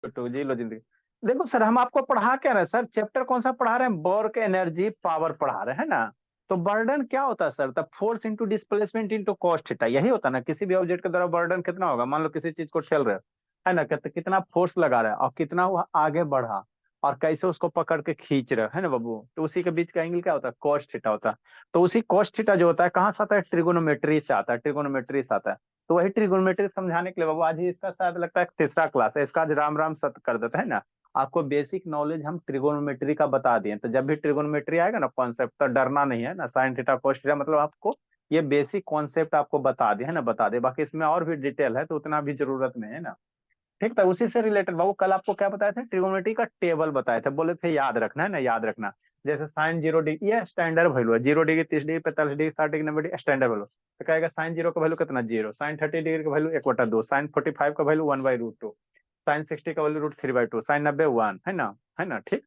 To जी लो जिंदगी। देखो sir, हम आपको पढ़ा क्या रहे हैं सर? चैप्टर कौन सा पढ़ा रहे हैं? वर्क, एनर्जी, पावर पढ़ा रहे हैं ना। तो बर्डन क्या होता है सर? तब force into displacement into cos theta, यही होता है ना। किसी भी ऑब्जेक्ट के द्वारा बर्डन कितना होगा? मान लो किसी चीज को ठेल रहे हो, है ना, कितना फोर्स लगा रहा है और कितना वो आगे बढ़ा और कैसे उसको पकड़ के खींच रहे हो, है ना बाबू। तो उसी के बीच का एंगल क्या होता है? कॉस्ट थीटा होता है। तो उसी कॉस्ट थीटा जो होता है कहाँ से आता है? ट्रिगोनोमेट्री से आता है, ट्रिगोनोमेट्री से आता है। तो वही ट्रिगोनोमेट्री समझाने के लिए बाबू आज ही इसका शायद लगता है तीसरा क्लास है इसका, आज राम राम सत कर देते हैं ना। आपको बेसिक नॉलेज हम ट्रिगोनोमेट्री का बता दिए, तो जब भी ट्रिगोनोमेट्री आएगा ना कॉन्सेप्ट, तो डरना नहीं है ना। साइन थीटा कोस थीटा मतलब आपको ये बेसिक कॉन्सेप्ट आपको बता दिए है ना, बता दे। बाकी इसमें और भी डिटेल है तो उतना भी जरूरत नहीं है ना। ठीक था। उसी से रिलेटेड बाबू कल आपको क्या बताया था? ट्रिगोनोमेट्री का टेबल बताए थे, बोले थे याद रखना है ना, याद रखना। जैसे साइन 0 डिग्री, ये स्टैंडर्ड वैल्यू है। 0 degree, 30 degree, 45 degree, 60 degree, 90 degree, standard value. तो कहेगा साइन 0 का वैल्यू कितना? 0। साइन 30 डिग्री का वैल्यू 1/2। साइन 45 का वैल्यू 1/√2। साइन 60 का वैल्यू √3/2। साइन 90 1, है ना, है ना। ठीक।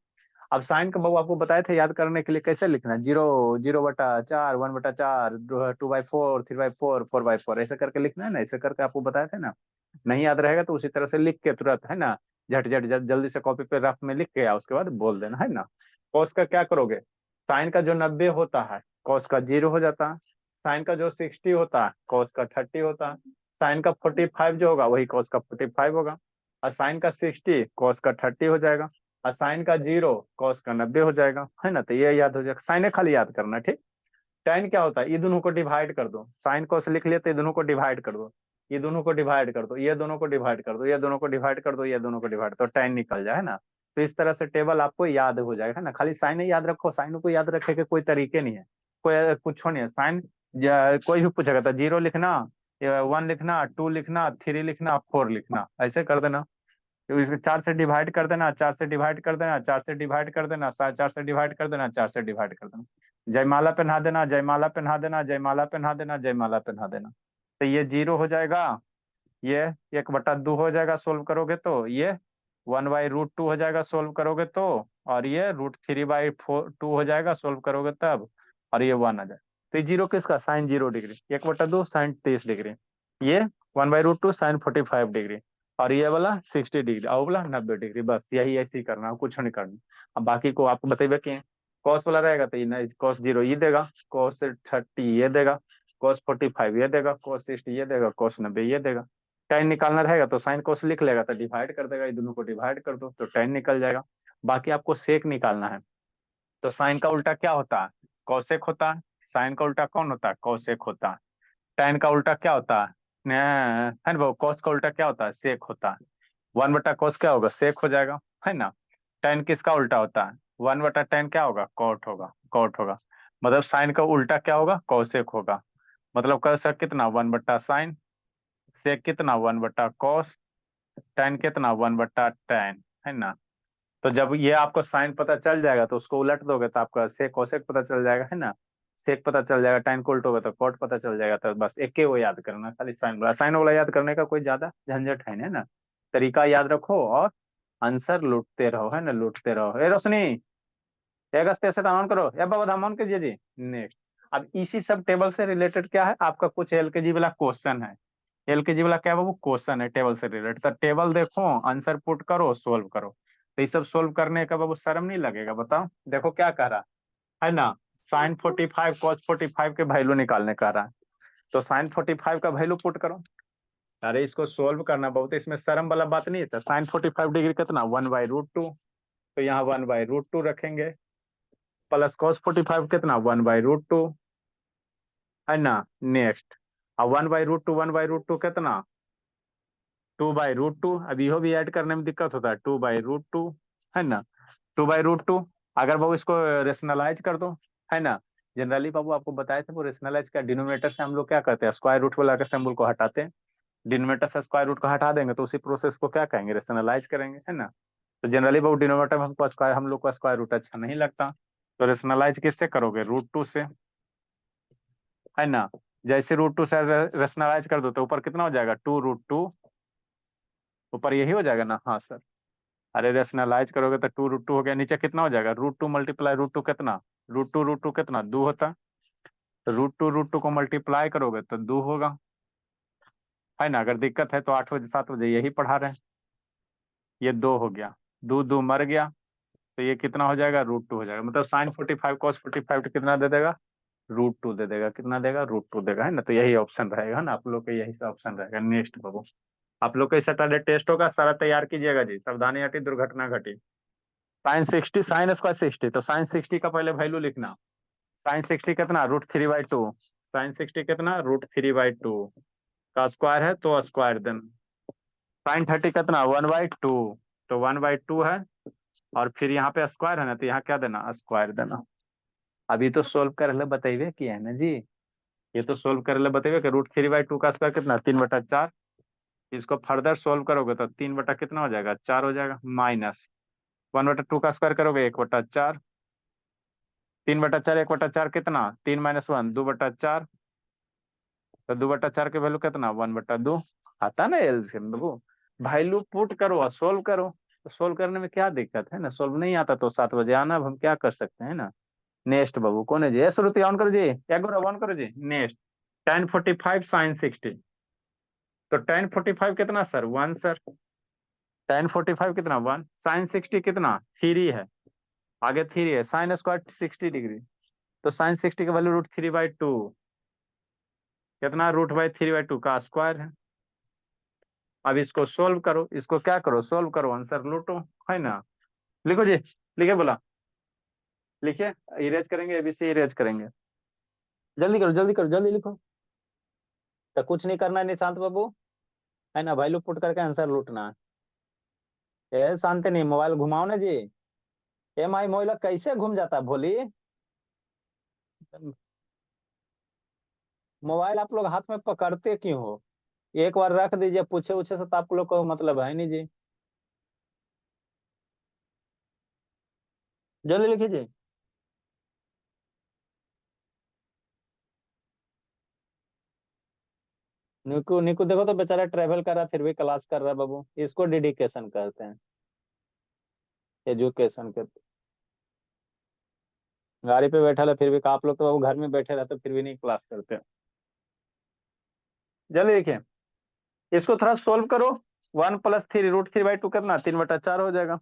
अब साइन का बाबू आपको बताए थे याद करने के लिए कैसे लिखना है। 0, 0/4, 1/4, 2/4, 3/4, 4/4, ऐसे करके लिखना है ना। ऐसे करके आपको बताए थे ना। नहीं याद रहेगा तो उसी तरह से लिख के तुरंत, है ना, झट झट झट जल्दी से कॉपी पे रफ में लिख के उसके बाद बोल देना, है ना। कॉस का क्या करोगे? साइन का जो 90 होता है कॉस का 0 हो जाता है। साइन का जो 60 होता है कॉस का 30 होता है। साइन का 45 जो होगा वही कॉस का 45 होगा। और साइन का 60 कॉस का 30 हो जाएगा। और साइन का 0 कॉस का 90 हो जाएगा, है ना। तो ये याद हो जाएगा, साइन खाली याद करना। ठीक। tan क्या होता है? ये दोनों को डिवाइड कर दो। साइन कॉस लिख लिया तो ये दोनों को डिवाइड कर दो। ये दोनों को डिवाइड कर दो, ये दोनों को डिवाइड कर दो, ये दोनों को डिवाइड कर दो, ये दोनों को डिवाइड, तो tan निकल जाए, है ना। तो इस तरह से टेबल आपको याद हो जाएगा, है ना। खाली साइन ही याद रखो, साइन को याद रखे के कोई तरीके नहीं है, कोई कुछ नहीं है। साइन कोई भी पूछेगा तो 0 लिखना, 1 लिखना, 2 लिखना, 3 लिखना, 4 लिखना, ऐसे कर देना। तो इसको 4 से डिवाइड कर देना, 4 से डिवाइड कर देना, 4 से डिवाइड कर देना, 4 से डिवाइड कर देना, 4 से डिवाइड कर देना। जयमाला पहना देना, जयमाला पहना देना, जयमाला पहना देना, जयमाला पहना देना। तो ये 0 हो जाएगा, ये 1/2 हो जाएगा सोल्व करोगे तो, ये 1/√2 हो जाएगा सोल्व करोगे तो, और ये √3/2 हो जाएगा सोल्व करोगे तब, और ये 1 आ जाएगा। तो ये 0 किसका? Sine 0 degree. 1/2 sine 30 degree. ये 1/√2 साइन 45 डिग्री। और ये वाला 60 डिग्री और वाला 90 डिग्री। बस यही ऐसे ही करना है, कुछ नहीं करना। अब बाकी को आपको बताइए कि कॉस वाला रहेगा तो ये कॉस 0 ये देगा, कॉस 30 ये देगा, कॉस 45 ये देगा, कॉस 60 ये देगा, कॉस 90 ये देगा। tan निकालना रहेगा तो साइन कोस लिख लेगा तो डिवाइड कर देगा, ये दोनों को डिवाइड कर दो तो tan निकल जाएगा। बाकी आपको सेक निकालना है। तो साइन का उल्टा क्या होता है? कौसेक होता है। साइन का उल्टा कौन होता है? कौसेक होता है। tan का उल्टा क्या होता है? है ना, कॉस का उल्टा क्या होता है? सेक होता है। 1/cos क्या होगा? सेक हो जाएगा, है ना। tan किसका उल्टा होता है? 1/tan क्या होगा? कॉट होगा, कॉट होगा। मतलब साइन का उल्टा क्या होगा? कौसेक होगा। मतलब कौसेक कितना? 1/sin। सेक कितना? 1/cos। tan कितना? 1/tan, है ना। तो जब ये आपको साइन पता चल जाएगा तो उसको उलट दोगे तो आपका सेक कोसेक पता चल जाएगा, है ना। सेक पता चल जाएगा, tan को उल्टोगे तो कॉट पता चल जाएगा। तो बस एक ही वो याद करना, खाली साइन वाला। साइन वाला याद करने का कोई ज्यादा झंझट है ना। तरीका याद रखो और आंसर लूटते रहो, है ना, लूटते रहो। ए रोशनी, एक से ऑन करो या बाबा धाम ऑन कीजिए जी। नेक्स्ट। अब इसी सब टेबल से रिलेटेड क्या है आपका? कुछ एलकेजी वाला क्वेश्चन है। एलकेजी वाला क्या है वो? क्वेश्चन है टेबल से रिलेटेड। तो टेबल देखो, आंसर पुट करो, सोल्व करो। तो ये सब सोल्व करने का बाबू शर्म नहीं लगेगा? बताओ। देखो क्या कह रहा है ना। साइन 45 कॉस 45 के वैल्यू निकालने कह रहा है। तो साइन 45 का वैल्यू पुट करो। अरे इसको सोल्व करना बहुत, इसमें शर्म वाला बात नहीं है। साइन 45 डिग्री कितना? 1/√2। तो यहाँ 1/√2 रखेंगे। प्लस कॉस 45 कितना? 1/√2, है ना। नेक्स्ट। अब 1/√2, 1/√2 कितना? 2/√2। अब इहो भी ऐड करने में दिक्कत होता है। 2/√2, है ना। 2/√2। अगर बाबू इसको रेशनलाइज कर दो, है ना। जनरली बाबू आपको बताए थे वो रेशनलाइज का डिनोमिनेटर से हम लोग क्या करते हैं? स्क्वायर रूट वाला के सिंबल को हटाते हैं। डिनोमिनेटर से स्क्वायर रूट को हटा देंगे तो उसी प्रोसेस को क्या कहेंगे? रेशनलाइज करेंगे, है ना। तो जनरली बाबू डिनोमिनेटर में हमको स्क्वायर, हम लोग को स्क्वायर रूट अच्छा नहीं लगता। तो रेशनलाइज किससे करोगे? √2 से, है ना। जैसे √2 से रेशनलाइज कर दो तो ऊपर कितना हो जाएगा? 2√2। ऊपर यही हो जाएगा ना? हाँ सर। अरे रेशनलाइज करोगे तो 2√2 हो गया। नीचे कितना हो जाएगा? √2 मल्टीप्लाई √2 कितना? √2 कितना? 2 होता। तो √2 को मल्टीप्लाई करोगे तो 2 होगा, है ना। अगर दिक्कत है तो 8 बजे 7 बजे यही पढ़ा रहे हैं। ये 2 हो गया, 2 मर गया, तो ये कितना हो जाएगा, √2 हो जाएगा। मतलब sin 45 cos 45 तो कितना दे देगा, √2 दे देगा। कितना देगा, √2 देगा, है ना। तो यही ऑप्शन रहेगा ना आप लोग का, यही सा ऑप्शन रहेगा। नेक्स्ट बाबू, आप लोग का इस सैटरडे टेस्ट होगा, सारा तैयार कीजिएगा जी, सावधानी हटी दुर्घटना घटी। sin 60 तो sin 60 का पहले वैल्यू लिखना। sin 60 कितना, √3/2। sin 60 कितना, √3/2 का स्क्वायर है तो स्क्वायर देना। sin 30 कितना, 1/2, तो 1/2 है, और फिर यहाँ पे स्क्वायर है ना, तो यहाँ क्या देना, स्क्वायर देना। अभी तो सोल्व कर ले बताइए कि है ना जी, ये तो सोल्व कर ले बताइए कि √3/2 का स्क्वायर कितना, 3/4। इसको फर्दर सोल्व करोगे तो 3 बटा कितना हो जाएगा, 4 हो जाएगा, माइनस 1/2 का स्क्वायर करोगे 1/4। 3/4, 1/4 कितना, 3 - 1, 2/4। तो 2/4 की वैल्यू कितना, 1/2। आता ना एलसीएम बाबू, वैल्यू पुट करो और सोल्व करो। तो सोल्व करने में क्या दिक्कत है ना, सोल्व नहीं आता तो 7 बजे आना, अब हम क्या कर सकते हैं ना। नेक्स्ट बाबू कौन है जी, श्रुति ऑन करो जी, एक बार ऑन करो जी। Next, tan 45 sin 60। तो tan 45 कितना सर, 1 सर। tan 45 कितना, 1। sin 60 कितना, 3 है, आगे 3 है, sin² 60 डिग्री। तो sin 60 की वैल्यू √3/2, कितना, √3/2 का स्क्वायर है। अब इसको सोल्व करो, इसको क्या करो, सोल्व करो, आंसर लूटो, है ना। लिखो जी, लिखे बोला, लिखिए। इरेज करेंगे, एबीसी इरेज करेंगे, जल्दी करो जल्दी करो, जल्दी लिखो। तो कुछ नहीं करना है निशांत बाबू, है ना, वैल्यू पुट करके आंसर लूटना है। शांति नहीं, मोबाइल घुमाओ ना जी। माई मोबाइल कैसे घूम जाता है भोली। मोबाइल आप लोग हाथ में पकड़ते क्यों हो, एक बार रख दीजिए, पूछे उछे से तो आप लोग को मतलब है नहीं जी। जल्दी लिखिए जी। निकू निकू देखो तो बेचारा ट्रेवल कर रहा है, फिर भी क्लास कर रहा है बाबू, इसको डेडिकेशन कहते हैं, एजुकेशन के। गाड़ी पे बैठा है फिर भी, आप लोग तो बाबू घर में बैठे रहते फिर भी नहीं क्लास करते। जल्दी लिखिए, इसको थोड़ा सोल्व करो। 1 + 3 √3/2 करना, 3/4 हो जाएगा।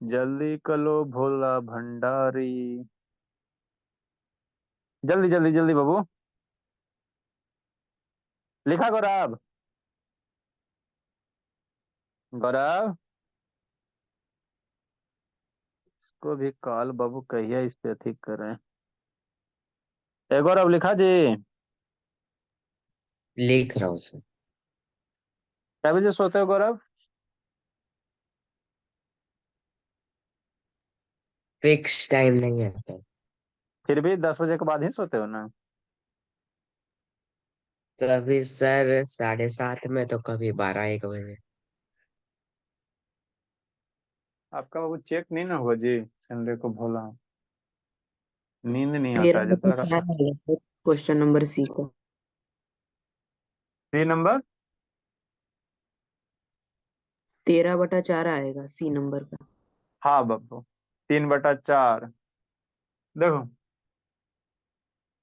जल्दी करो भोला भंडारी, जल्दी जल्दी जल्दी बाबू। लिखा गौरव, गौरव, इसको भी कॉल बाबू कहिए, इस पे ठीक करें। ए गौरव लिखा जी। लिख रहा हूँ सर। क्या बजे सोते हो गौरव। फिक्स टाइम नहीं है सर। फिर भी 10 बजे के बाद ही सोते हो ना। कभी सर 7:30 में, तो कभी 12-1 बजे। आपका बाबू चेक नहीं ना हुआ जी, संडे को भोला नींद नहीं आता है, जैसा लगा 13 बटा 4 आएगा सर, क्वेश्चन नंबर सी का। 3 नंबर। 13/4 आएगा सी नंबर का। हाँ बाबू, 3/4। देखो,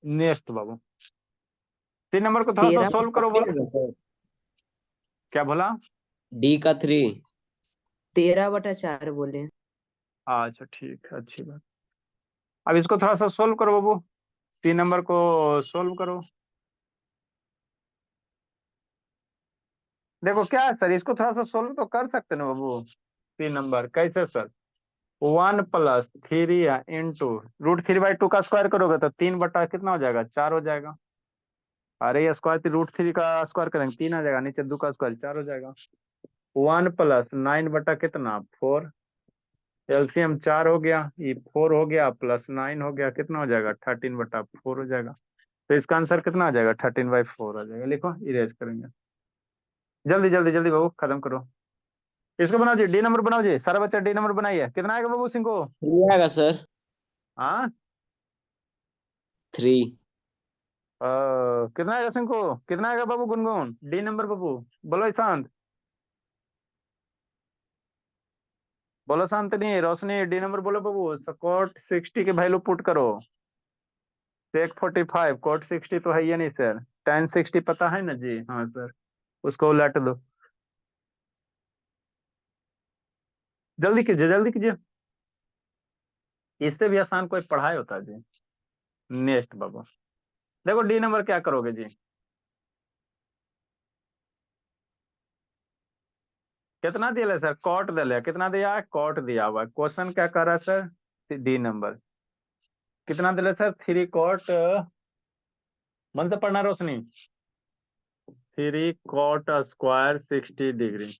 नेक्स्ट बाबू, 3 नंबर को थोड़ा सा तेरह सोल्व बटा करो, थ्री बोलो। होगा सर। क्या बोला। डी का 3। 13/4 बोले। अच्छा ठीक है, अच्छी बात। अब इसको थोड़ा सा सोल्व करो बाबू, 3 नंबर को सोल्व करो। देखो क्या है सर, इसको थोड़ा सा सोल्व तो कर सकते ना बाबू। 3 नंबर कैसे सर, 1 + 3 इंटू √3/2 का स्क्वायर करोगे तो 3 बटा कितना हो जाएगा, 4 हो जाएगा। अरे ये स्क्वायर √3 का स्क्वायर करेंगे 3 आ जाएगा, नीचे 2 का स्क्वायर 4 हो जाएगा। 1 + 9 बटा कितना, 4। एलसीएम 4 हो गया, ये 4 हो गया, +9 हो गया, कितना हो जाएगा, 13/4 हो जाएगा। तो इसका आंसर कितना आ जाएगा, 13/4 आ जाएगा। लिखो, इरेज करेंगे, जल्दी जल्दी जल्दी बाबू खत्म करो। इसको बनाओ जी, डी नंबर बनाओ जी, सारा बच्चा डी नंबर बनाइए। कितना आएगा बाबू सिंह को। 3 आएगा सर। हाँ, 3। कितना आएगा सिंह को, कितना आएगा बाबू गुनगुन, डी नंबर बाबू। बोलो ईशांत, बोलो शांत नहीं, रोशनी डी नंबर बोलो बाबू। cot 60 की वैल्यू पुट करो। सेक 45 कोट 60 तो है ही नहीं सर। tan 60 पता है ना जी? हाँ सर, उसको उलट दो। जल्दी कीजिए जल्दी कीजिए, इससे भी आसान कोई पढ़ाई होता है जी। नेक्स्ट बाबू, देखो डी नंबर क्या करोगे जी? कितना दिया है सर? कॉट दिया, कितना दिया है? कॉट दिया हुआ है। क्वेश्चन क्या कर रहा है सर? डी नंबर कितना दिया सर? 3 कॉट, मन से पढ़ना रोशनी। 3 कॉट स्क्वायर 60 डिग्री,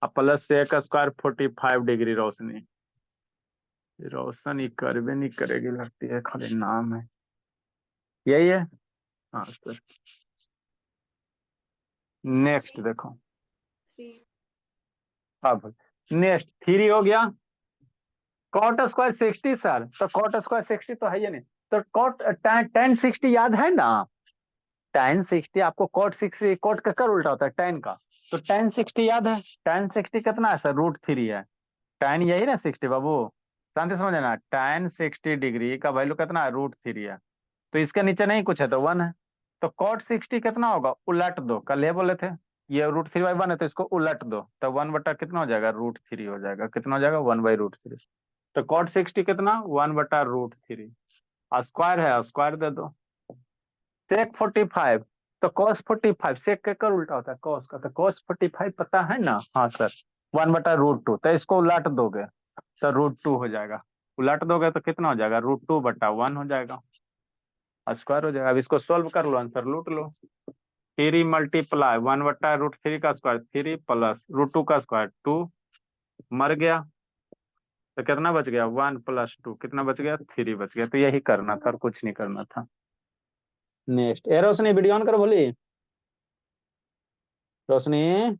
अब प्लस सेक स्क्वायर 45 डिग्री। रोशनी, रोशन ही करवे नहीं करेगी लगती है, खाली नाम है। यही है? हाँ सर। नेक्स्ट देखो, अब नेक्स्ट 3 हो गया। कॉट स्क्वायर 60 सर, तो कॉट स्क्वायर 60 तो है ही नहीं। तो कॉट tan 60 याद है ना? tan 60 आपको कॉट 60, कॉट का कर उल्टा होता है tan का। तो tan 60 याद है? tan 60 कितना है सर? √3 है। tan यही ना 60 बाबू, शांति समझ ना। tan 60 डिग्री का वैल्यू कितना है? √3 है। तो इसके नीचे नहीं कुछ है तो 1 है। तो कॉट 60 कितना होगा? उलट दो, कल ये बोले थे। ये √3/1 है तो इसको उलट दो, तो 1 बटा कितना हो जाएगा? √3 हो जाएगा। कितना हो जाएगा? 1/√3। तो कॉट 60 कितना? 1/√3। स्क्वायर है, स्क्वायर दे दो। सेक 45, तो कॉस 45 सेक के कर उल्टा होता है कॉस का, तो कॉस 45 पता है ना? हाँ सर। 1/√2, तो इसको उलट दोगे तो √2 हो जाएगा। उलट दोगे तो कितना हो जाएगा? √2/1 हो जाएगा, स्क्वायर हो जाएगा। अब इसको सोल्व कर लो, आंसर लूट लो। 3 मल्टीप्लाई 1/√3 का स्क्वायर 3 प्लस √2 का स्क्वायर 2, मर गया। तो कितना बच गया? 1 + 2, कितना बच गया? 3 बच गया। तो यही करना था और कुछ नहीं करना था। Next, A Roshni video on करो बोली। रोशनी,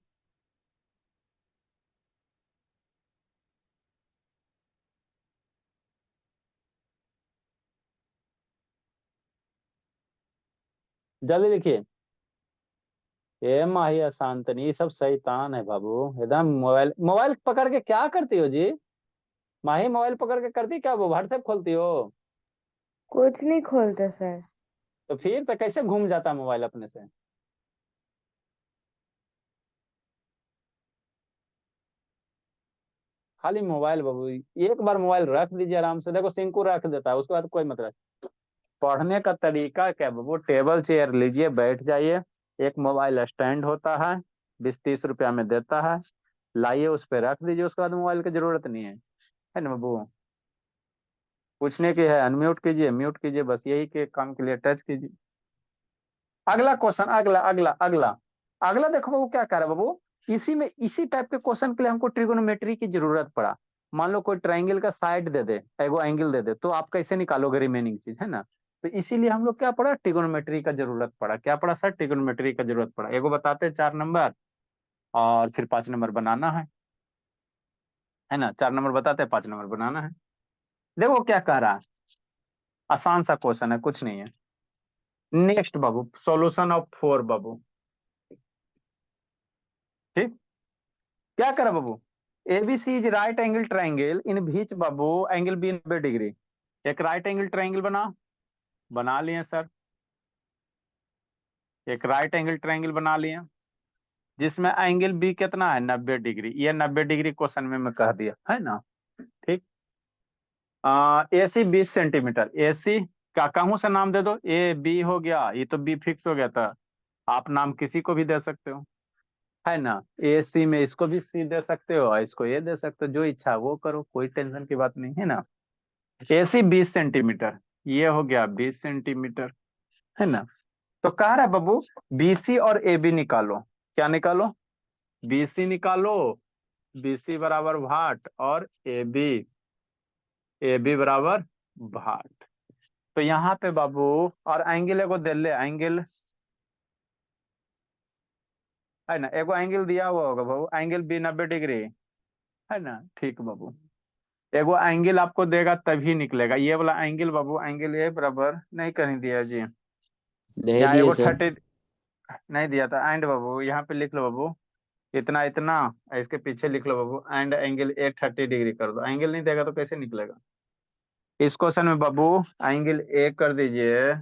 जल्दी लिखिए। ए माही शांतनी, ये सब शैतान है बाबू। एकदम मोबाइल मोबाइल पकड़ के क्या करती हो जी? माही मोबाइल पकड़ के करती क्या? वो व्हाट्सएप खोलती हो? कुछ नहीं खोलते सर। तो फिर तो कैसे घूम जाता मोबाइल अपने से? खाली मोबाइल बाबू। एक बार मोबाइल रख दीजिए आराम से, देखो सिंकू रख देता है, उसके बाद कोई मतलब। पढ़ने का तरीका क्या बाबू? टेबल चेयर लीजिए, बैठ जाइए। एक मोबाइल स्टैंड होता है, 20-30 रुपया में देता है, लाइए उस पर रख दीजिए, उसके बाद मोबाइल की जरूरत नहीं है ना बाबू? पूछने की है अनम्यूट कीजिए, म्यूट कीजिए, बस यही के काम के लिए टच कीजिए। अगला क्वेश्चन, अगला अगला अगला अगला देखो बाबू क्या कर रहा है बाबू। इसी में इसी टाइप के क्वेश्चन के लिए हमको ट्रिगोनोमेट्री की जरूरत पड़ा। मान लो कोई ट्राइंगल का साइड दे दे, एगो एंगल दे दे, तो आप कैसे निकालोगे रिमेनिंग चीज, है ना? तो इसीलिए हम लोग क्या पड़ा? ट्रिगोनोमेट्री का जरूरत पड़ा। क्या पड़ा सर? ट्रिगोनोमेट्री का जरूरत पड़ा। एगो बताते हैं 4 नंबर, और फिर 5 नंबर बनाना है ना? 4 नंबर बताते हैं, 5 नंबर बनाना है। देखो क्या कह रहा है, आसान सा क्वेश्चन है, कुछ नहीं है। नेक्स्ट बाबू, सॉल्यूशन ऑफ 4 बाबू। ठीक, क्या करा बाबू? ABC is right angle triangle in बीच बाबू एंगल बी 90 डिग्री। एक राइट एंगल ट्राइंगल बना लिए सर। एक राइट एंगल ट्राइंगल बना लिए, जिसमें एंगल बी कितना है? 90 डिग्री। ये 90 डिग्री क्वेश्चन में मैं कह दिया है ना? ठीक। AC 20 centimetre. AC क्या कहूं से नाम दे दो, ए बी हो गया, ये तो बी फिक्स हो गया था। आप नाम किसी को भी दे सकते हो, है ना? AC में इसको भी सी दे सकते हो, इसको ये दे सकते हो, जो इच्छा वो करो, कोई टेंशन की बात नहीं है ना। AC 20 सेंटीमीटर, ये हो गया 20 सेंटीमीटर, है ना? तो कह रहा है बाबू, BC और AB निकालो। क्या निकालो? BC निकालो, BC बराबर भाट, और AB बराबर भाट। तो यहाँ पे बाबू, और एंगल एगो दे ले, एंगल है ना, एगो एंगल दिया हुआ होगा बाबू, एंगल बी 90 डिग्री, है ना? ठीक बाबू, एगो एंगल आपको देगा तभी निकलेगा। ये वाला एंगल बाबू, एंगल ए बराबर नहीं कहीं दिया जी, नहीं यहाँ दिए एगो सर। 30 नहीं दिया था। एंड बाबू यहाँ पे लिख लो बाबू, इतना इतना, इसके पीछे लिख लो बाबू, एंड एंगल ए 30 डिग्री कर दो। एंगल नहीं देगा तो कैसे निकलेगा? इस क्वेश्चन में बाबू एंगल ए कर दीजिए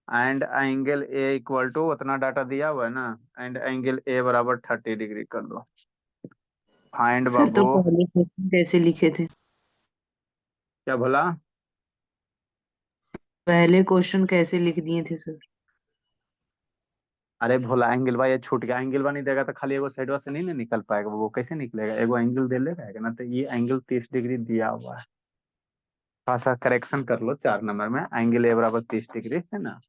and angle A equal to उतना डाटा दिया हुआ है ना, एंड एंगल ए बराबर 30 डिग्री कर दो। फाइंड सर तो बाबू। पहले क्वेश्चन कैसे लिखे थे? क्या बोला? पहले क्वेश्चन कैसे लिख दिए थे सर? अरे भोला एंगल बा ये छूट गया, एंगल बा नहीं देगा तो खाली एगो साइड से नहीं ना निकल पाएगा, वो कैसे निकलेगा, एगो एंगल दे ले रहेगा ना, तो ये एंगल 30 डिग्री दिया हुआ है। थोड़ा सा करेक्शन कर लो 4 नंबर में, एंगल ए बराबर 30 डिग्री है ना,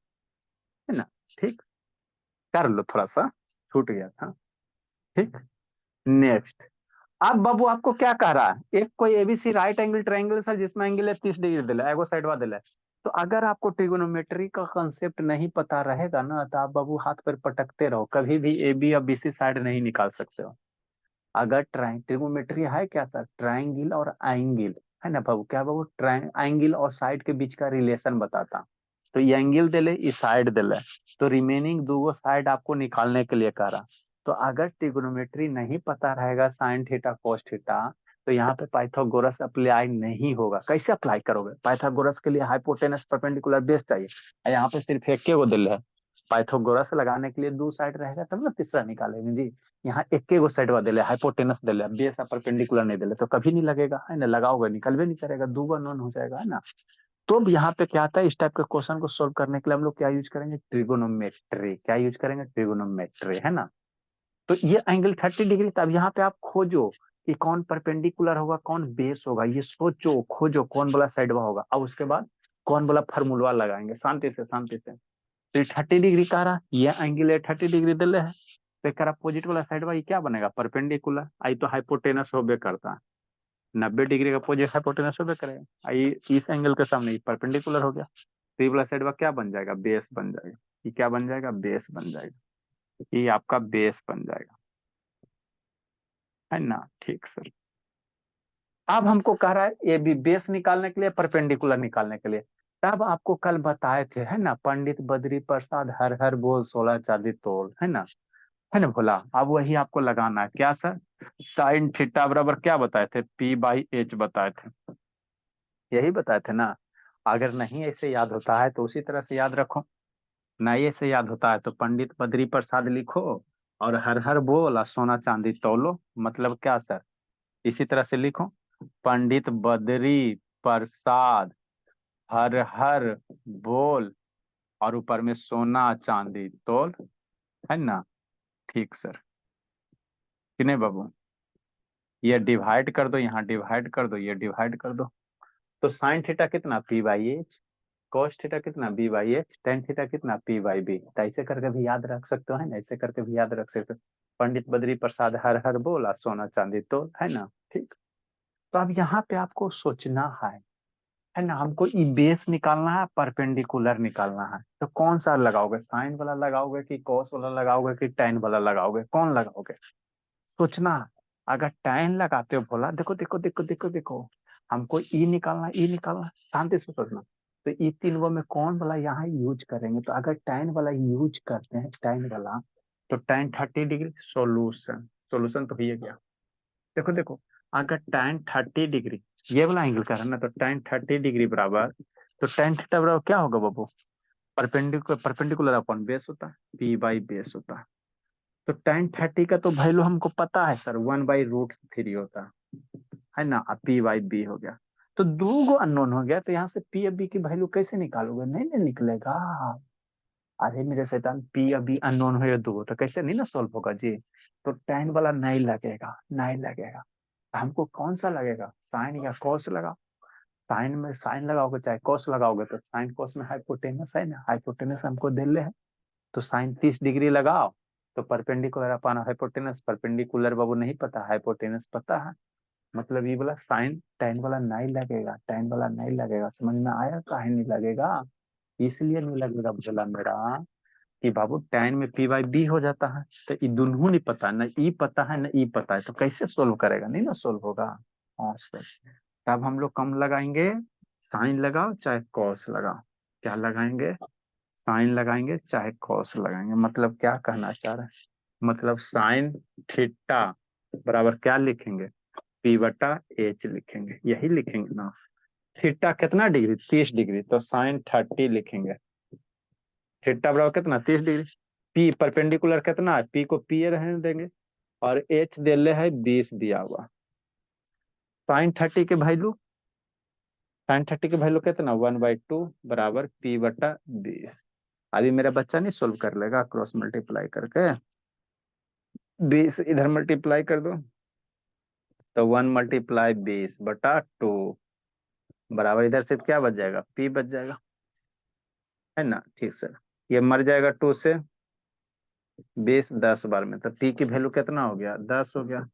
है ना। ठीक, कर लो, थोड़ा सा छूट गया था। ठीक, नेक्स्ट। अब बाबू आपको क्या कह रहा है, एक कोई ABC right angle triangle sir जिसमें एंगल है 30 डिग्री दिला, एगो साइडवा दिला। तो अगर आपको ट्रिगोनोमेट्री का कंसेप्ट नहीं पता रहेगा ना, तो आप बाबू हाथ पर पटकते रहो, कभी भी ए बी या बीसी साइड नहीं निकाल सकते हो। अगर ट्रिगोनोमेट्री है क्या सर, ट्रायंगल और एंगल, है ना बाबू, क्या बाबू एंगल और साइड के बीच का रिलेशन बताता। तो ये एंगल दिले, ये साइड दिले, तो रिमेनिंग दो साइड आपको निकालने के लिए कह रहा। तो अगर ट्रिगोनोमेट्री नहीं पता रहेगा, साइन थीटा कोस थीटा, तो यहाँ पे पाइथागोरस अप्लाई नहीं होगा। कैसे अप्लाई करोगे, पाइथागोरस के लिए हाइपोटेनस परपेंडिकुलर बेस चाहिए, और यहाँ पे सिर्फ एक के वो दिल है। पाइथागोरस लगाने के लिए दो साइड रहेगा तब ना तीसरा निकालेंगे जी। यहाँ एक के गो साइड दिले, हाइपोटेनस दिले, बेस परपेंडिकुलर नहीं दिले, तो कभी नहीं लगेगा, है ना, लगाओगे निकलवे नहीं करेगा, दो बार नॉन हो जाएगा, है ना। तो अब यहाँ पे क्या आता है, इस टाइप के क्वेश्चन को सोल्व करने के लिए हम लोग क्या यूज करेंगे, ट्रिगोनोमेट्री। क्या यूज करेंगे, ट्रिगोनोमेट्री, है ना। तो ये एंगल 30 डिग्री, तब यहाँ पे आप खोजो कि कौन परपेंडिकुलर होगा कौन बेस होगा, ये सोचो खोजो कौन वाला साइड होगा, अब उसके बाद कौन वाला फॉर्मूला लगाएंगे, शांति से शांति से। तो 30 डिग्री का रहा, ये एंगल है 30 डिग्री दिले है, तो एक अपोजिट वाला साइड ये क्या बनेगा, परपेंडिकुलर। आई तो हाइपोटेनस होबे करता है, 90 डिग्री का अपोजिट हाइपोटेनस होबे करेगा, आई इस एंगल के सामने परपेंडिकुलर हो गया, तो ये वाला साइड क्या बन जाएगा, बेस बन जाएगा। ये क्या बन जाएगा, बेस बन जाएगा, ये आपका बेस बन जाएगा, है ना। ठीक सर। अब हमको कह रहा है ये भी बेस निकालने के लिए, परपेंडिकुलर निकालने के लिए। तब आपको कल बताए थे, है ना, पंडित बद्री प्रसाद हर हर बोल 16 चांदी तोल, है ना भोला। अब वही आपको लगाना है, क्या सर, साइन थीटा बराबर क्या बताए थे, पी बाई एच बताए थे, यही बताए थे ना। अगर नहीं ऐसे याद होता है तो उसी तरह से याद रखो, नहीं ऐसे याद होता है तो पंडित बद्री प्रसाद लिखो, और हर हर बोल और सोना चांदी तोलो, मतलब क्या सर, इसी तरह से लिखो, पंडित बद्री प्रसाद हर हर बोल और ऊपर में सोना चांदी तोल, है ना। ठीक सर, कि नहीं बाबू, ये डिवाइड कर दो, यहाँ डिवाइड कर दो, ये डिवाइड कर दो। तो साइन थीटा कितना, P by H, cos theta कितना, B by H, tan theta कितना, पी बाई बी। तो ऐसे करके भी याद रख सकते हो, है ना, ऐसे करके भी याद रख सकते हो। पंडित बद्री प्रसाद हर हर बोला सोना चांदी तोल, है ना। ठीक, तो अब यहाँ पे आपको सोचना है ना, हमको ई बेस निकालना है, परपेंडिकुलर निकालना है, तो कौन सा लगाओगे, साइन वाला लगाओगे कि कॉस वाला लगाओगे कि टेन वाला लगाओगे, कौन लगाओगे, सोचना। अगर टेन लगाते हो बोला, देखो देखो देखो देखो देखो, हमको ई निकालना, ई निकालना, शांति से सोचना। तो ई तीनों में कौन वाला यहाँ यूज करेंगे, तो अगर टेन वाला यूज करते हैं, टेन वाला, तो टेन 30 डिग्री, सोल्यूशन, सोल्यूशन तो ये गया। देखो देखो, अगर टेन 30 डिग्री ये वाला एंगल का है ना, तो टेन 30 डिग्री बराबर, तो टेन थीटा बराबर क्या होगा बाबू, परपेंडिकुलर, परपेंडिकुलर अपॉन बेस होता है, पी बाई बेस होता है। तो टेन 30 का तो वैल्यू हमको पता है सर, 1/√3 होता है ना, पी बाई बी हो गया। तो दो गो अननोन हो गया, तो यहाँ से पी और बी की वैल्यू कैसे निकालोगे, नहीं नहीं निकलेगा। अरे मेरे शैतान, पी अभी अननोन हो दो, तो कैसे नहीं ना सोल्व होगा जी। तो टेन वाला नहीं लगेगा, नहीं लगेगा। हमको कौन सा लगेगा, साइन या कॉस लगाओ। साइन में साइन लगाओगे चाहे कॉस लगाओगे, तो साइन कॉस में हाइपोटेनस है ना, हाइपोटेनस हमको दिले है, तो साइन 30 डिग्री लगाओ। तो परपेंडिकुलर अपन हाइपोटेनस, परपेंडिकुलर बाबू नहीं पता, हाइपोटेनस पता है, मतलब ये वाला साइन टेन वाला नहीं लगेगा, टेन वाला नहीं लगेगा। समझ में आया काहे नहीं लगेगा, इसलिए नहीं लगेगा बोला मेरा, कि बाबू टेन में पी बाई बी हो जाता है, तो ये दोनों नहीं पता, ना ई पता है ना ई पता है, तो कैसे सोल्व करेगा, नहीं ना सोल्व होगा। हाँ सर, तब हम लोग कम लगाएंगे, साइन लगाओ चाहे कॉस लगाओ, क्या लगाएंगे, साइन लगाएंगे चाहे कॉस लगाएंगे। मतलब क्या कहना चाह रहे हैं, मतलब साइन थीटा बराबर क्या लिखेंगे, पी बटा एच लिखेंगे, यही लिखेंगे ना। थीटा कितना डिग्री, 30 डिग्री, तो साइन 30 लिखेंगे, थीटा बराबर कितना 30 डिग्री। पी परपेंडिकुलर कितना है, पी को पी रहने देंगे, और एच दिले है 20 दिया हुआ। साइन 30 के वैल्यू कितना 1/2 बराबर पी बटा 20। अभी मेरा बच्चा नहीं सोल्व कर लेगा, क्रॉस मल्टीप्लाई करके 20 इधर मल्टीप्लाई कर दो, तो 1 × 20/2 बराबर इधर सिर्फ क्या बच जाएगा, पी बच जाएगा, है ना। ठीक सर, ये मर जाएगा 2 से 20 10 बार में, तो पी की वैल्यू कितना हो गया 10 हो गया।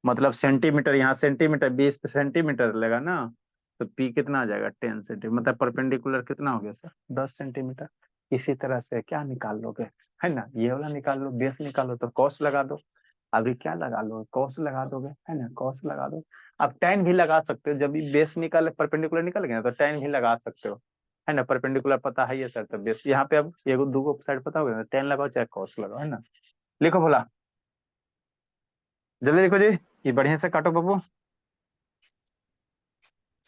मतलब सेंटीमीटर, यहाँ सेंटीमीटर 20 पे सेंटीमीटर लेगा ना, तो पी कितना आ जाएगा 10 सेंटीमीटर, मतलब परपेंडिकुलर कितना हो गया सर 10 सेंटीमीटर। इसी तरह से क्या निकाल लोगे, है ना, ये वाला निकाल लो, बेस निकालो तो कॉस लगा दो। अभी क्या लगा लो, कॉस लगा दोगे, है ना, कॉस लगा दो। अब tan भी लगा सकते हो, जब भी बेस निकाले परपेंडिकुलर निकल गया तो tan भी लगा सकते हो, है ना। परपेंडिकुलर पता है ये सर, तो बेस यहाँ पे अब ये दो साइड पता होगा, tan लगाओ चाहे कॉस लगाओ, है ना। लिखो बोला, जल्दी लिखो जी, ये बढ़िया से काटो बाबू।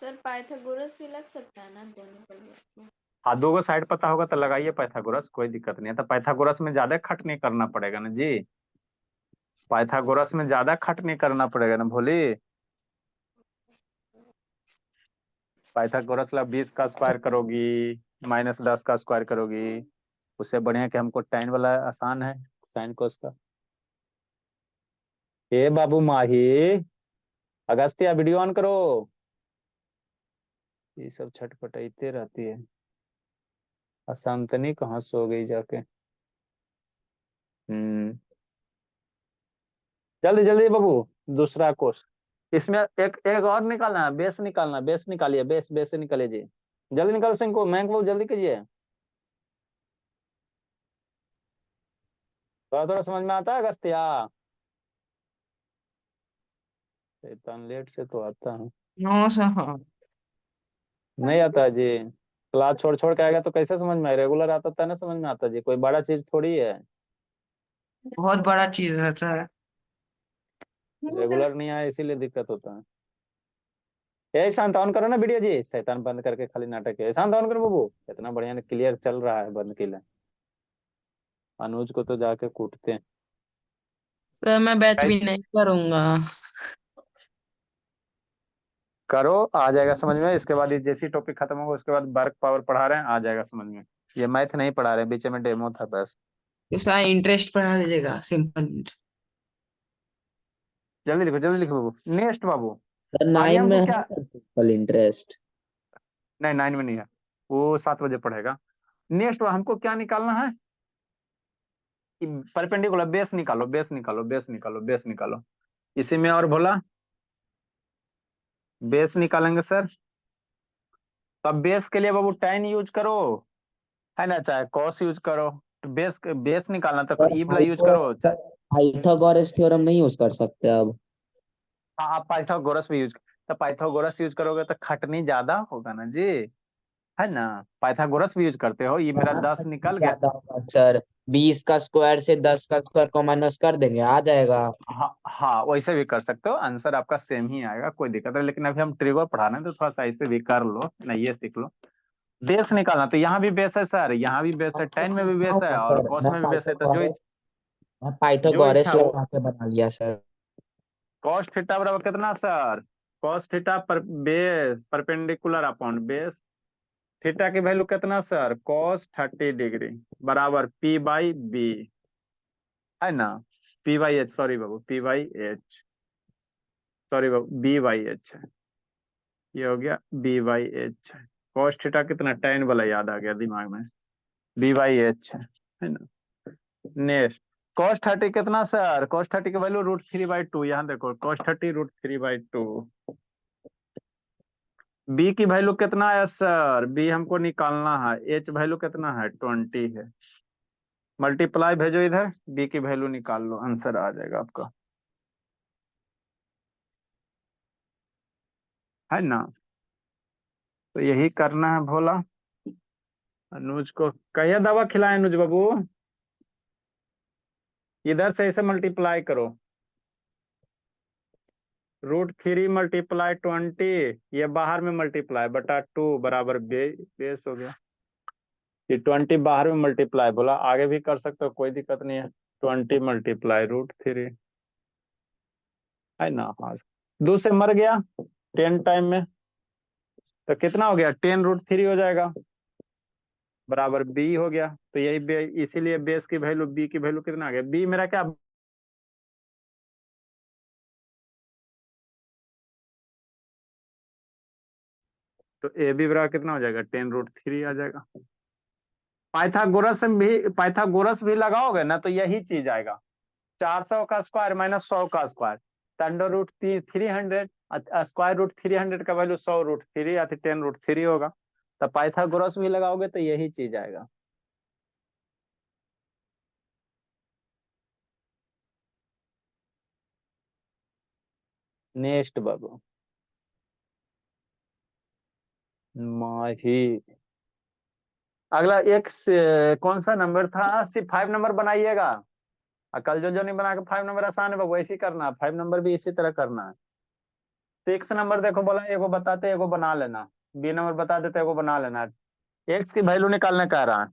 सर पाइथागोरस भी लग सकता है ना दोनों पर भी? हाँ, दो साइड पता होगा तो लगाइए पाइथागोरस, कोई दिक्कत नहीं है। तो पाइथागोरस में ज्यादा खट नहीं करना पड़ेगा ना जी, पाइथागोरस में ज्यादा खट नहीं करना पड़ेगा ना भोली। पाइथागोरस ला 20 का स्क्वायर करोगी, -10 का स्क्वायर करोगी, उससे बढ़िया कि हमको tan वाला आसान है, साइन कोस का। ए बाबू माही, अगस्त्या वीडियो ऑन करो, ये सब छटपटाइते रहती है। अशांतनी कहाँ सो गई जाके। जल्दी जल्दी बाबू, दूसरा कोर्स। इसमें एक एक और निकालना है, बेस निकालना, बेस निकालिए, बेस बेस से निकालिए जी, जल्दी निकालो सिंह को, मैं को जल्दी कीजिए। थोड़ा थोड़ा समझ में आता है अगस्त्या, शैतान लेट से तो आता है। No sir. नहीं आता है जी, क्लास छोड़ छोड़ के आएगा तो कैसे समझ में आए, रेगुलर आता था ना समझ में आता जी, कोई बड़ा चीज थोड़ी है। बहुत बड़ा चीज है सर। रेगुलर नहीं आया इसीलिए दिक्कत होता है। ए शांत, ऑन करो ना वीडियो जी, शैतान बंद करके खाली नाटक है, शांत ऑन करो बाबू, इतना बढ़िया क्लियर चल रहा है, बंद के लिए अनुज को तो जाके कूटते हैं। सर मैं बैच भी गाइस, नहीं करूंगा। करो, आ जाएगा समझ में। इसके बाद ये जैसी टॉपिक खत्म होगा उसके बाद वर्क पावर पढ़ा रहे हैं, आ जाएगा समझ में। ये मैथ नहीं पढ़ा रहे हैं, बीच में डेमो था बस। तो सर इंटरेस्ट पढ़ा दीजिएगा, सिंपल। जल्दी लिखो बाबू, नेक्स्ट बाबू। सर आगे 9 में हमको है क्या, सिंपल इंटरेस्ट। नहीं 9 में नहीं है, वो 7 बजे पढ़ेगा। नेक्स्ट हमको क्या निकालना है कि परपेंडिकुलर बेस निकालो, बेस निकालो, बेस निकालो, बेस निकालो। इसी में और बोला बेस निकालेंगे सर, तो अब बेस के लिए बाबू tan यूज करो, है ना, चाहे cos यूज करो। तो बेस बेस निकालना तो सर ई वाला यूज करो चाहे। पाइथागोरस थ्योरम नहीं यूज कर सकते अब? हाँ, आप पाइथागोरस भी यूज, तो पाइथागोरस यूज करोगे तो खटनी ज्यादा होगा ना जी, है ना। पाइथागोरस भी यूज करते हो, ये मेरा हाँ, 10 खर्च निकल गया। ज्यादा होगा सर। 20 का स्क्वायर से 10 का स्क्वायर को माइनस कर देंगे, आ जाएगा। हाँ हाँ, वैसे भी कर सकते हो, आंसर आपका सेम ही आएगा, कोई दिक्कत नहीं। लेकिन अभी हम ट्रिगर पढ़ा रहे हैं तो थोड़ा सा ऐसे भी कर लो ना, ये सीख लो। बेस निकालना, तो यहाँ भी बेस है सर, यहाँ भी बेस है, tan में भी बेस है और सर cos में भी बेस है, तो मैं जो पाइथागोरस इच्छा हो। लगा के बना लिया सर। cos थीटा बराबर कितना सर, cos थीटा पर base perpendicular upon base, theta की वैल्यू कितना सर cos 30 डिग्री बराबर p/b, है ना। p/h, सॉरी बाबू, p/h, सॉरी बाबू, b/h है, ये हो गया b/h है। cos थीटा कितना, tan वाला याद आ गया दिमाग में, b/h है ना। नेक्स्ट cos 30 कितना सर, cos 30 की वैल्यू √3/2, यहाँ देखो cos 30 √3/2। बी की वैल्यू कितना है सर, बी हमको निकालना है, एच वैल्यू कितना है 20 है। मल्टीप्लाई भेजो इधर, बी की वैल्यू निकाल लो, आंसर आ जाएगा आपका, है ना। तो यही करना है भोला। अनुज को कहिए दवा खिलाए अनुज बाबू, इधर से इसे मल्टीप्लाई करो, √3 × 20, ये बाहर में मल्टीप्लाई बटा 2 बराबर बेस हो गया। कि 20 बाहर में मल्टीप्लाई, बोला आगे भी कर सकते हो, कोई दिक्कत नहीं है। 20 मल्टीप्लाई √3 है ना। हाँ, 2 से मर गया 10 टाइम में, तो कितना हो गया 10 √3 हो जाएगा, बराबर बी हो गया। तो यही इसीलिए बेस की वैल्यू, बी की वैल्यू कितना आ गया, बी मेरा क्या, तो ए बी बराबर कितना हो जाएगा 10 √3 आ जाएगा। पाइथागोरस भी लगाओगे ना तो यही चीज आएगा, 400 का स्क्वायर माइनस 100 का स्क्वायर, तो √300, स्क्वायर √300 का वैल्यू 100 √3 या फिर 10 √3 होगा। तो पाइथागोरस भी लगाओगे तो यही चीज आएगा। नेक्स्ट बाबू, माही, अगला एक कौन सा नंबर था, सिर्फ 5 नंबर बनाइएगा। कल जो नहीं बना के 5 नंबर आसान है बाबू, ऐसे ही करना है, 5 नंबर भी इसी तरह करना है। 6 नंबर देखो बोला, एगो बताते एगो बना लेना, बी नंबर बता देते एगो बना लेना, एक्स की वैल्यू निकालने कह रहा है।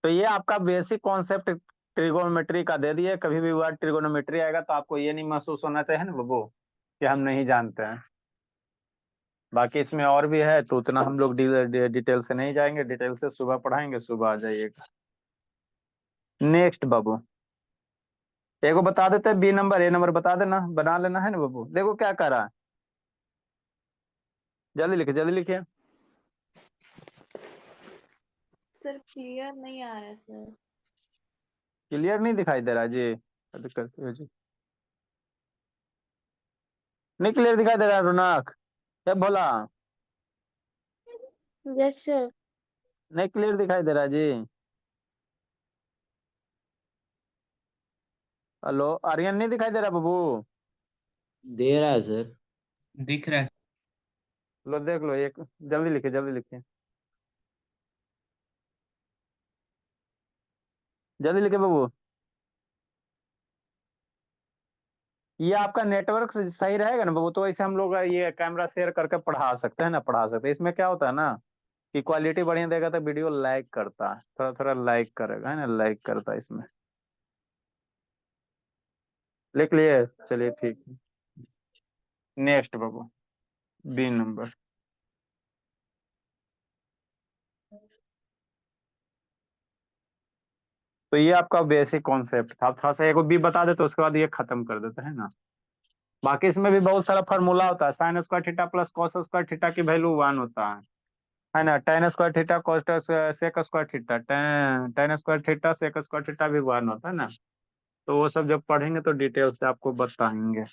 तो ये आपका बेसिक कॉन्सेप्ट ट्रिगोनोमेट्री का दे दिए, कभी भी वर्ड ट्रिगोनोमेट्री आएगा तो आपको ये नहीं महसूस होना चाहिए ना बाबू कि हम नहीं जानते हैं। बाकी इसमें और भी है तो उतना हम लोग डिटेल से नहीं जाएंगे, डिटेल से सुबह पढ़ाएंगे, सुबह आ जाइएगा। नेक्स्ट बाबू, एगो बता देते हैं बी नंबर, ए नंबर बता देना, बना लेना है ना बाबू। देखो क्या कर रहा है, जल्दी लिखिए जल्दी लिखिए। सर क्लियर नहीं आ रहा है सर। क्लियर नहीं दिखाई दे रहा जी, करते हो जी, नहीं क्लियर दिखाई दे रहा रौनक, क्या बोला, यस सर। नहीं क्लियर दिखाई दे रहा जी। हेलो आर्यन, नहीं दिखाई दे रहा बाबू, दे रहा है सर। दिख रहा है। लो देख लो, एक जल्दी लिखिए जल्दी लिखिए, जल्दी लिखिए बाबू। ये आपका नेटवर्क सही रहेगा ना बाबू, तो ऐसे हम लोग ये कैमरा शेयर करके पढ़ा सकते हैं ना, पढ़ा सकते हैं। इसमें क्या होता है ना कि क्वालिटी बढ़िया देगा तो वीडियो लाइक करता है, थोड़ा थोड़ा लाइक करेगा, है ना, लाइक करता है इसमें। लिख लिए, चलिए ठीक है। नेक्स्ट बाबू, बी नंबर, तो ये आपका बेसिक कॉन्सेप्ट था, थोड़ा सा एक बी बता देते उसके बाद ये खत्म कर देते हैं ना। बाकी इसमें भी बहुत सारा फार्मूला होता है, sine square theta plus cos square theta की वैल्यू 1 होता है ना, tan square theta cosec square theta, tan square theta sec square theta भी 1 होता है ना। तो वो सब जब पढ़ेंगे तो डिटेल से आपको बताएंगे।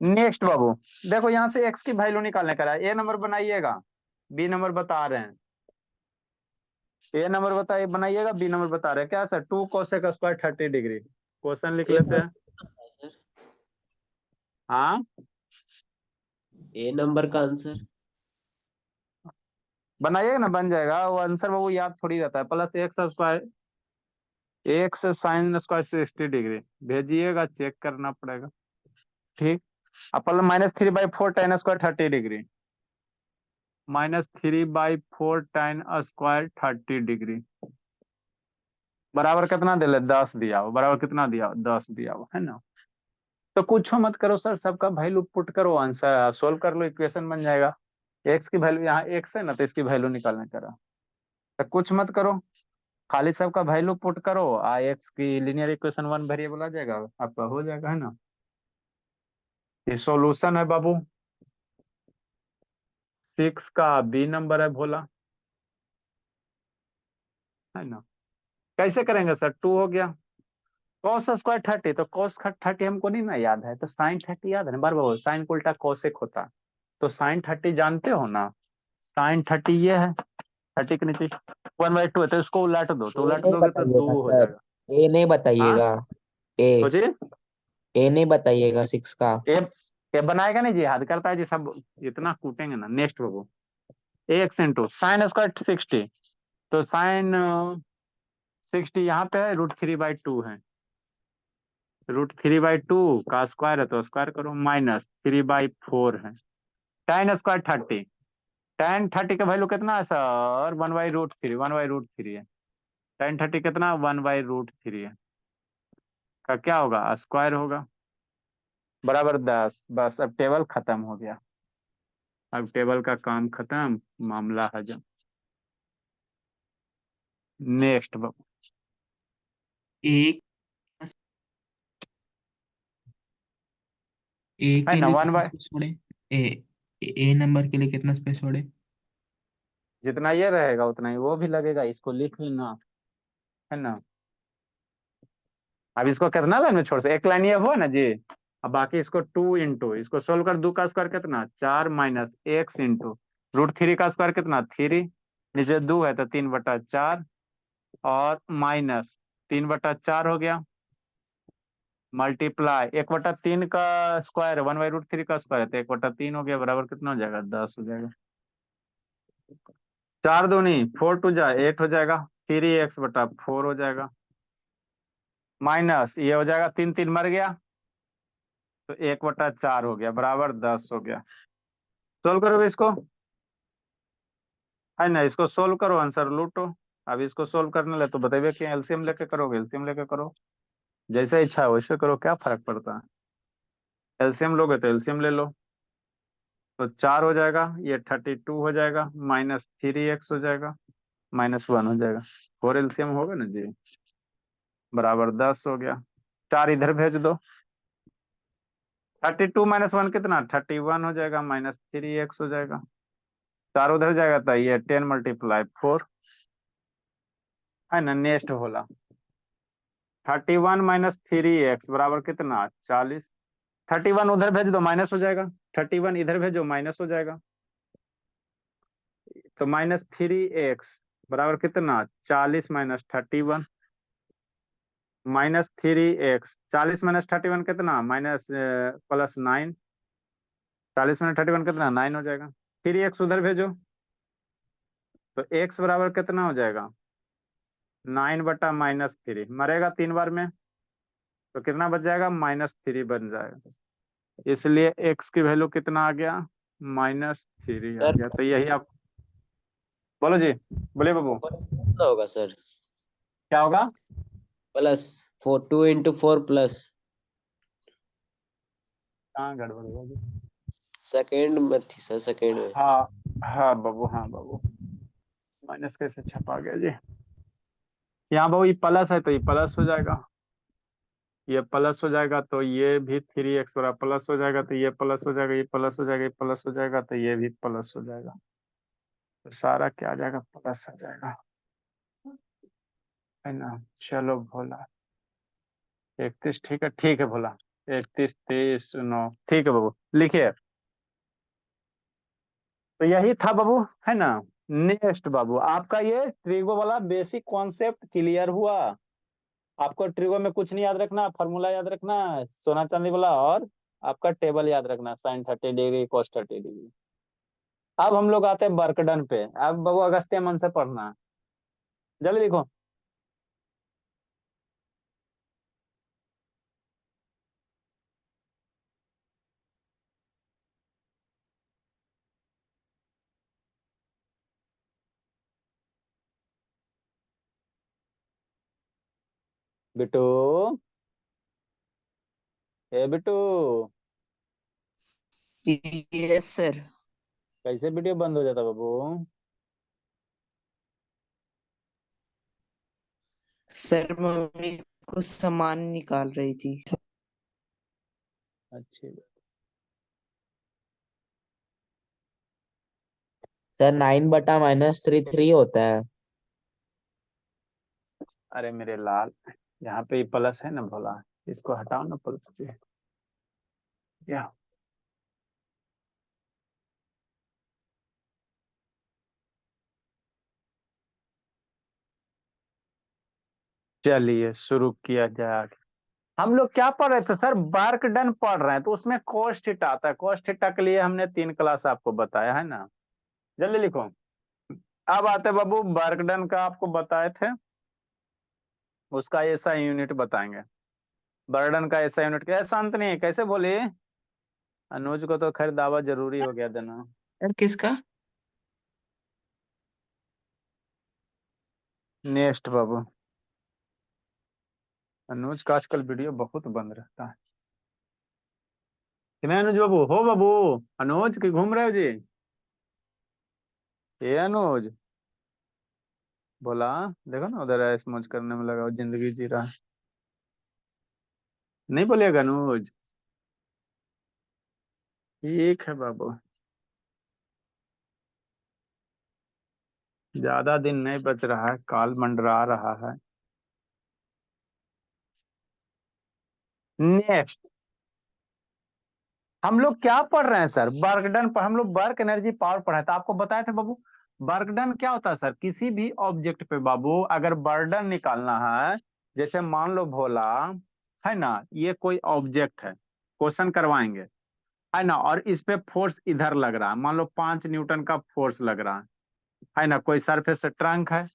नेक्स्ट बाबू, देखो यहाँ से एक्स की वैल्यू निकालने का है, ए नंबर बनाइएगा, बी नंबर बता रहे हैं, ए नंबर बताइए बनाइएगा, बी नंबर बता रहे हैं क्या sir, 2 cosec square 30 degree, question लिख ए लेते हैं। सर, हाँ ए नंबर का आंसर। बनाइएगा ना, बन जाएगा वो आंसर बाबू, याद थोड़ी रहता है, plus x square, x sine square 60 degree, भेजिएगा चेक करना पड़ेगा, ठीक। अपन -3/4 tan square 30 degree, -3/4 tan square 30 degree बराबर कितना दे ले, 10 दिया हो, बराबर कितना दिया हो, 10 दिया हो, है ना। तो कुछ मत करो सर, सबका वैल्यू पुट करो, आंसर सोल्व कर लो, इक्वेशन बन जाएगा। एक्स की वैल्यू यहाँ एक्स है ना, तो इसकी वैल्यू निकालने करा, तो कुछ मत करो, खाली सबका वैल्यू पुट करो, एक्स की लीनियर इक्वेशन 1 वेरिएबल आ जाएगा, आपका हो जाएगा, है ना। ये सॉल्यूशन है बाबू, 6 का बी नंबर है भोला, है ना। कैसे करेंगे सर, 2 हो गया, कॉस स्क्वायर 30, तो कॉस 30 हमको नहीं ना याद है, तो साइन 30 याद है ना, बार बार साइन को उल्टा कोसेक होता है, तो साइन 30 जानते हो ना, साइन 30 ये है, 30 के नीचे 1/2 है, तो इसको उलट दो, तो ए उलट नहीं दोगे तो बताइएगा 2 हो सर, जाएगा। ए नहीं हाँ बताइएगा। ए सोचिए, ए नहीं बताइएगा 6 का। ये बनाएगा नहीं जी, याद करता है जी, सब इतना कूटेंगे ना। नेक्स्ट बाबू, एक्स इंटू साइन स्क्वायर 60, तो साइन 60 यहाँ पे है, √3/2 है, √3/2 का स्क्वायर है तो स्क्वायर करो, -3/4 है। tan स्क्वायर 30, tan 30 का वैल्यू कितना है सर? 1/√3, 1/√3 है। tan 30 कितना? 1/√3 है। का क्या होगा? स्क्वायर होगा, बराबर 10। बस अब टेबल खत्म हो गया, अब टेबल का काम खत्म, मामला हजम। नेक्स्ट बाबू। एक ए है के ना, लिए 1 कितना बाय स्पेस छोड़े? ए ए नंबर के लिए कितना स्पेस छोड़े? जितना ये रहेगा उतना ही वो भी लगेगा, इसको लिख लेना, है ना। अब इसको कितना लाइन में छोड़ से, एक लाइन ये हुआ ना जी। अब बाकी इसको 2 इंटू, इसको सोल्व कर, 2 का स्क्वायर कितना? 4 माइनस एक्स इंटू √3 का स्क्वायर कितना? 3, नीचे 2 है तो 3/4, और माइनस 3/4 हो गया, मल्टीप्लाई 1/3 का स्क्वायर है, 1/√3 का स्क्वायर है तो 1/3 हो गया, बराबर कितना हो जाएगा? 10 हो जाएगा। 4 दूनी 4 टू जा 8 हो जाएगा, 3x/4 हो जाएगा, माइनस ये हो जाएगा, 3 3 मर गया तो 1/4 हो गया, बराबर 10 हो गया। सोल्व करो इसको, है ना, इसको सोल्व करो, आंसर लूटो। अब इसको सोल्व करने ले तो बताइए कि एलसीएम लेके करोगे, एलसीएम लेके करो, जैसे इच्छा है वैसे करो, क्या फर्क पड़ता है। एलसीएम लोगे तो एलसीएम ले लो, तो 4 हो जाएगा, ये 32 हो जाएगा, -3x हो जाएगा, -1 हो जाएगा। 4 एलसीएम होगा ना जी, बराबर 10 हो गया। 4 इधर भेज दो, 32 -1 कितना? 31 हो जाएगा, -3x हो जाएगा, 4 उधर जाएगा तो ये 10 × 4, है ना। नेक्स्ट होला 31 -3x बराबर कितना? 40। 31 उधर भेज दो, माइनस हो जाएगा, 31 इधर भेजो, माइनस हो जाएगा, तो -3x बराबर कितना? 40 -31, -3x, 40 -31 कितना? +9, 40 -31 कितना? 9 हो जाएगा। 3x उधर भेजो तो x बराबर कितना हो जाएगा? 9/-3, मरेगा 3 बार में तो कितना बच जाएगा? -3 बन जाएगा, इसलिए x की वैल्यू कितना आ गया? -3 आ सर गया। तो यही आप बोलो जी, बोलिए बाबू। ऊपर कितना होगा सर? क्या होगा? +4, 2 × 4 प्लस कहाँ गड़बड़ होगी? सेकेंड में थी सर, सेकेंड में। हाँ हाँ बाबू, हाँ बाबू, माइनस कैसे छपा गया जी? यहाँ बाबू ये प्लस है तो ये प्लस हो जाएगा, ये प्लस हो जाएगा तो ये भी 3x वाला प्लस हो जाएगा, तो ये प्लस हो जाएगा, ये प्लस हो जाएगा, ये प्लस हो जाएगा, तो ये भी प्लस हो जाएगा, तो सारा क्या आ जाएगा? प्लस आ जाएगा, है ना। चलो भोला 31, ठीक है, ठीक है भोला, 31 23 9, ठीक है बाबू, लिखिए। तो यही था बाबू, है ना। नेक्स्ट बाबू, आपका ये ट्रिगो वाला बेसिक कॉन्सेप्ट क्लियर हुआ। आपको ट्रिगो में कुछ नहीं याद रखना, फार्मूला याद रखना, सोना चांदी वाला, और आपका टेबल याद रखना, sin 30° cos 30°। अब हम लोग आते हैं वर्क डन पे। अब बाबू अगस्त्य मन से पढ़ना, जल्दी लिखो। बिट्टू, ए बिट्टू, यस सर। कैसे वीडियो बंद हो जाता बाबू? सर मम्मी कुछ सामान निकाल रही थी। अच्छी बात। सर 9/-3 3 होता है। अरे मेरे लाल, यहाँ पे प्लस है ना भोला, इसको हटाओ ना प्लस से, या चलिए शुरू किया जाए। हम लोग क्या पढ़ रहे थे सर? वर्क डन पढ़ रहे हैं, तो उसमें कॉस्ट थीटा आता है, कॉस्ट थीटा के लिए हमने 3 क्लास आपको बताया, है ना। जल्दी लिखो। अब आते बाबू वर्क डन का, आपको बताए थे उसका ऐसा यूनिट बताएंगे। बर्डन का ऐसा यूनिट क्या है? शांत नहीं है, कैसे बोले? अनुज को तो खैर दावा जरूरी हो गया देना। सर किसका? नेक्स्ट बाबू। अनुज का आजकल वीडियो बहुत बंद रहता है। कि नहीं अनुज बाबू? हो बाबू अनुज की घूम रहे हो जी? ये अनुज बोला, देखो ना उधर ऐश मौज करने में लगा, जिंदगी जी रहा है। नहीं बोलिएगा अनुज? ठीक है बाबू, ज्यादा दिन नहीं बच रहा है, काल मंडरा रहा है। नेक्स्ट हम लोग क्या पढ़ रहे हैं सर? वर्क डन पर हम लोग वर्क एनर्जी पावर पढ़ा है, तो आपको बताए थे बाबू वर्क डन क्या होता है सर? किसी भी ऑब्जेक्ट पे बाबू अगर बर्डन निकालना है, जैसे मान लो भोला, है ना, ये कोई ऑब्जेक्ट है, क्वेश्चन करवाएंगे, है ना, और इस पे फोर्स इधर लग रहा है, मान लो 5 न्यूटन का फोर्स लग रहा है ना, कोई सरफेस ट्रंक है,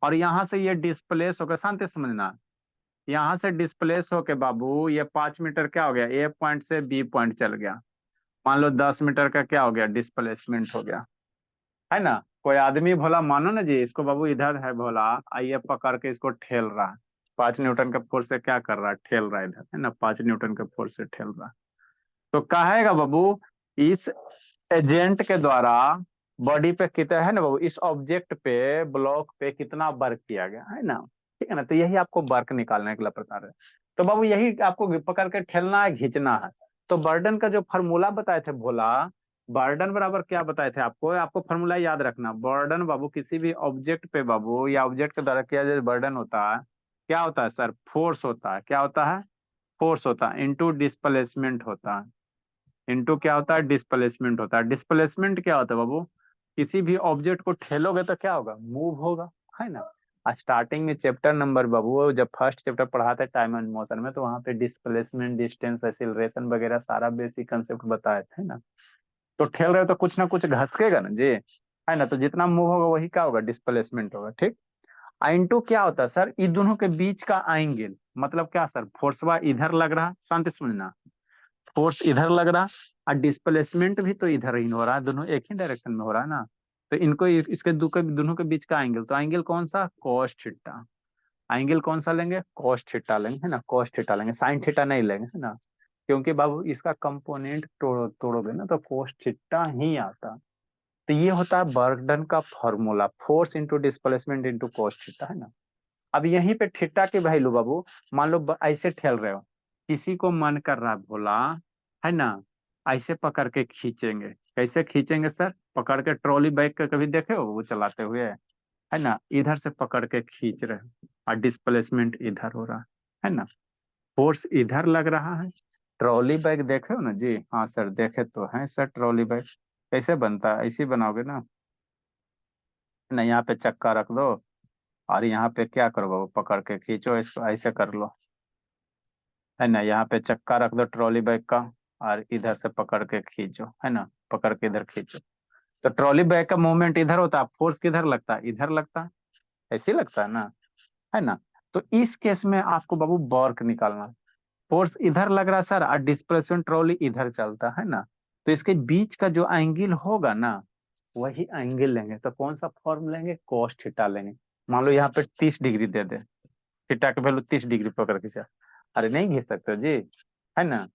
और यहाँ से ये डिस्प्लेस होकर, शांति से समझना, यहाँ से डिस्प्लेस होके बाबू ये 5 मीटर क्या हो गया, ए पॉइंट से बी पॉइंट चल गया, मान लो 10 मीटर का क्या हो गया, डिस्प्लेसमेंट हो गया, है ना। कोई आदमी भोला, मानो ना जी, इसको बाबू इधर है भोला, आइए पकड़ के इसको ठेल रहा है, 5 न्यूटन के फोर्स से क्या कर रहा है, ठेल रहा है इधर, है ना, 5 न्यूटन के फोर्स से ठेल रहा है। तो कहेगा बाबू इस एजेंट के द्वारा बॉडी पे कितना, है ना बाबू, इस ऑब्जेक्ट पे ब्लॉक पे कितना वर्क किया गया, है ना। ठीक है ना, तो यही आपको वर्क निकालने के लिए प्रकार है। तो बाबू यही आपको पकड़ के ठेलना है, खींचना है। तो बर्डन का जो फॉर्मूला बताए थे भोला, बर्डन बराबर क्या बताए थे आपको? आपको फॉर्मूला याद रखना, बर्डन बाबू किसी भी ऑब्जेक्ट पे बाबू या ऑब्जेक्ट के द्वारा किया जो बर्डन होता है, क्या होता है सर? फोर्स होता है। क्या होता है? फोर्स होता है इनटू डिस्प्लेसमेंट होता है। इनटू क्या होता है? डिस्प्लेसमेंट होता है। डिस्प्लेसमेंट क्या होता है बाबू? किसी भी ऑब्जेक्ट को ठेलोगे तो क्या होगा? मूव होगा, है ना। स्टार्टिंग में चैप्टर नंबर बाबू, जब फर्स्ट चैप्टर पढ़ाते टाइम एंड मोशन में, तो वहां पे डिस्प्लेसमेंट, डिस्टेंस, एक्सीलरेशन वगैरह सारा बेसिक कंसेप्ट बताए थे ना। तो ठेल रहे हो तो कुछ ना कुछ घसकेगा ना जी, है ना, तो जितना मूव होगा वही क्या होगा? डिस्प्लेसमेंट होगा। ठीक। इंटू क्या होता है सर? इन दोनों के बीच का एंगल, मतलब क्या सर? फोर्सवा इधर लग रहा, शांति से समझना, फोर्स इधर लग रहा और डिस्प्लेसमेंट भी तो इधर ही हो रहा है, दोनों एक ही डायरेक्शन में हो रहा है ना। तो इनको इसके दोनों के बीच का एंगल, तो एंगल कौन सा? Cos theta. एंगल कौन सा लेंगे? कॉस थीटा लेंगे, है ना, कॉस थीटा लेंगे, साइन थीटा नहीं लेंगे, है ना, क्योंकि बाबू इसका कंपोनेंट तोड़ोगे ना तो कॉस थीटा ही आता। तो ये होता है वर्क डन का formula, force into displacement into cos theta, है ना। अब यहीं पे थीटा की वैल्यू बाबू, मान लो ऐसे ठेल रहे हो, किसी को मन कर रहा भोला, है ना, ऐसे पकड़ के खींचेंगे। कैसे खींचेंगे सर? पकड़ के ट्रॉली बैग का कभी देखे हो वो चलाते हुए, है ना, इधर से पकड़ के खींच रहे हो और डिस्प्लेसमेंट इधर हो रहा है ना, फोर्स इधर लग रहा है। ट्रॉली बैग देखे हो ना जी? हाँ सर देखे तो है सर। ट्रॉली बैग कैसे बनता है? ऐसे ही बनाओगे ना, है ना, यहाँ पे चक्का रख दो और यहाँ पे क्या करो बाबू, पकड़ के खींचो इसको, ऐसे कर लो, है ना, यहाँ पे चक्का रख दो ट्रॉली बैग का और इधर से पकड़ के खींचो, है ना, पकड़ के इधर खींचो। तो ट्रॉली बैग का मूवमेंट इधर होता है, फोर्स किधर लगता है? इधर लगता है, ऐसे ही लगता है ना। तो इस केस में आपको बाबू वर्क निकालना है। फोर्स इधर लग रहा है सर और डिस्प्लेसमेंट ट्रॉली इधर चलता है ना, तो इसके बीच का जो एंगल होगा ना, वही एंगल लेंगे। तो कौन सा फॉर्म लेंगे? कॉस थीटा लेंगे। मान लो यहाँ पे 30 डिग्री दे दे, थीटा की वैल्यू 30 डिग्री पकड़ के चल, अरे नहीं घिस सकते हो जी, है ना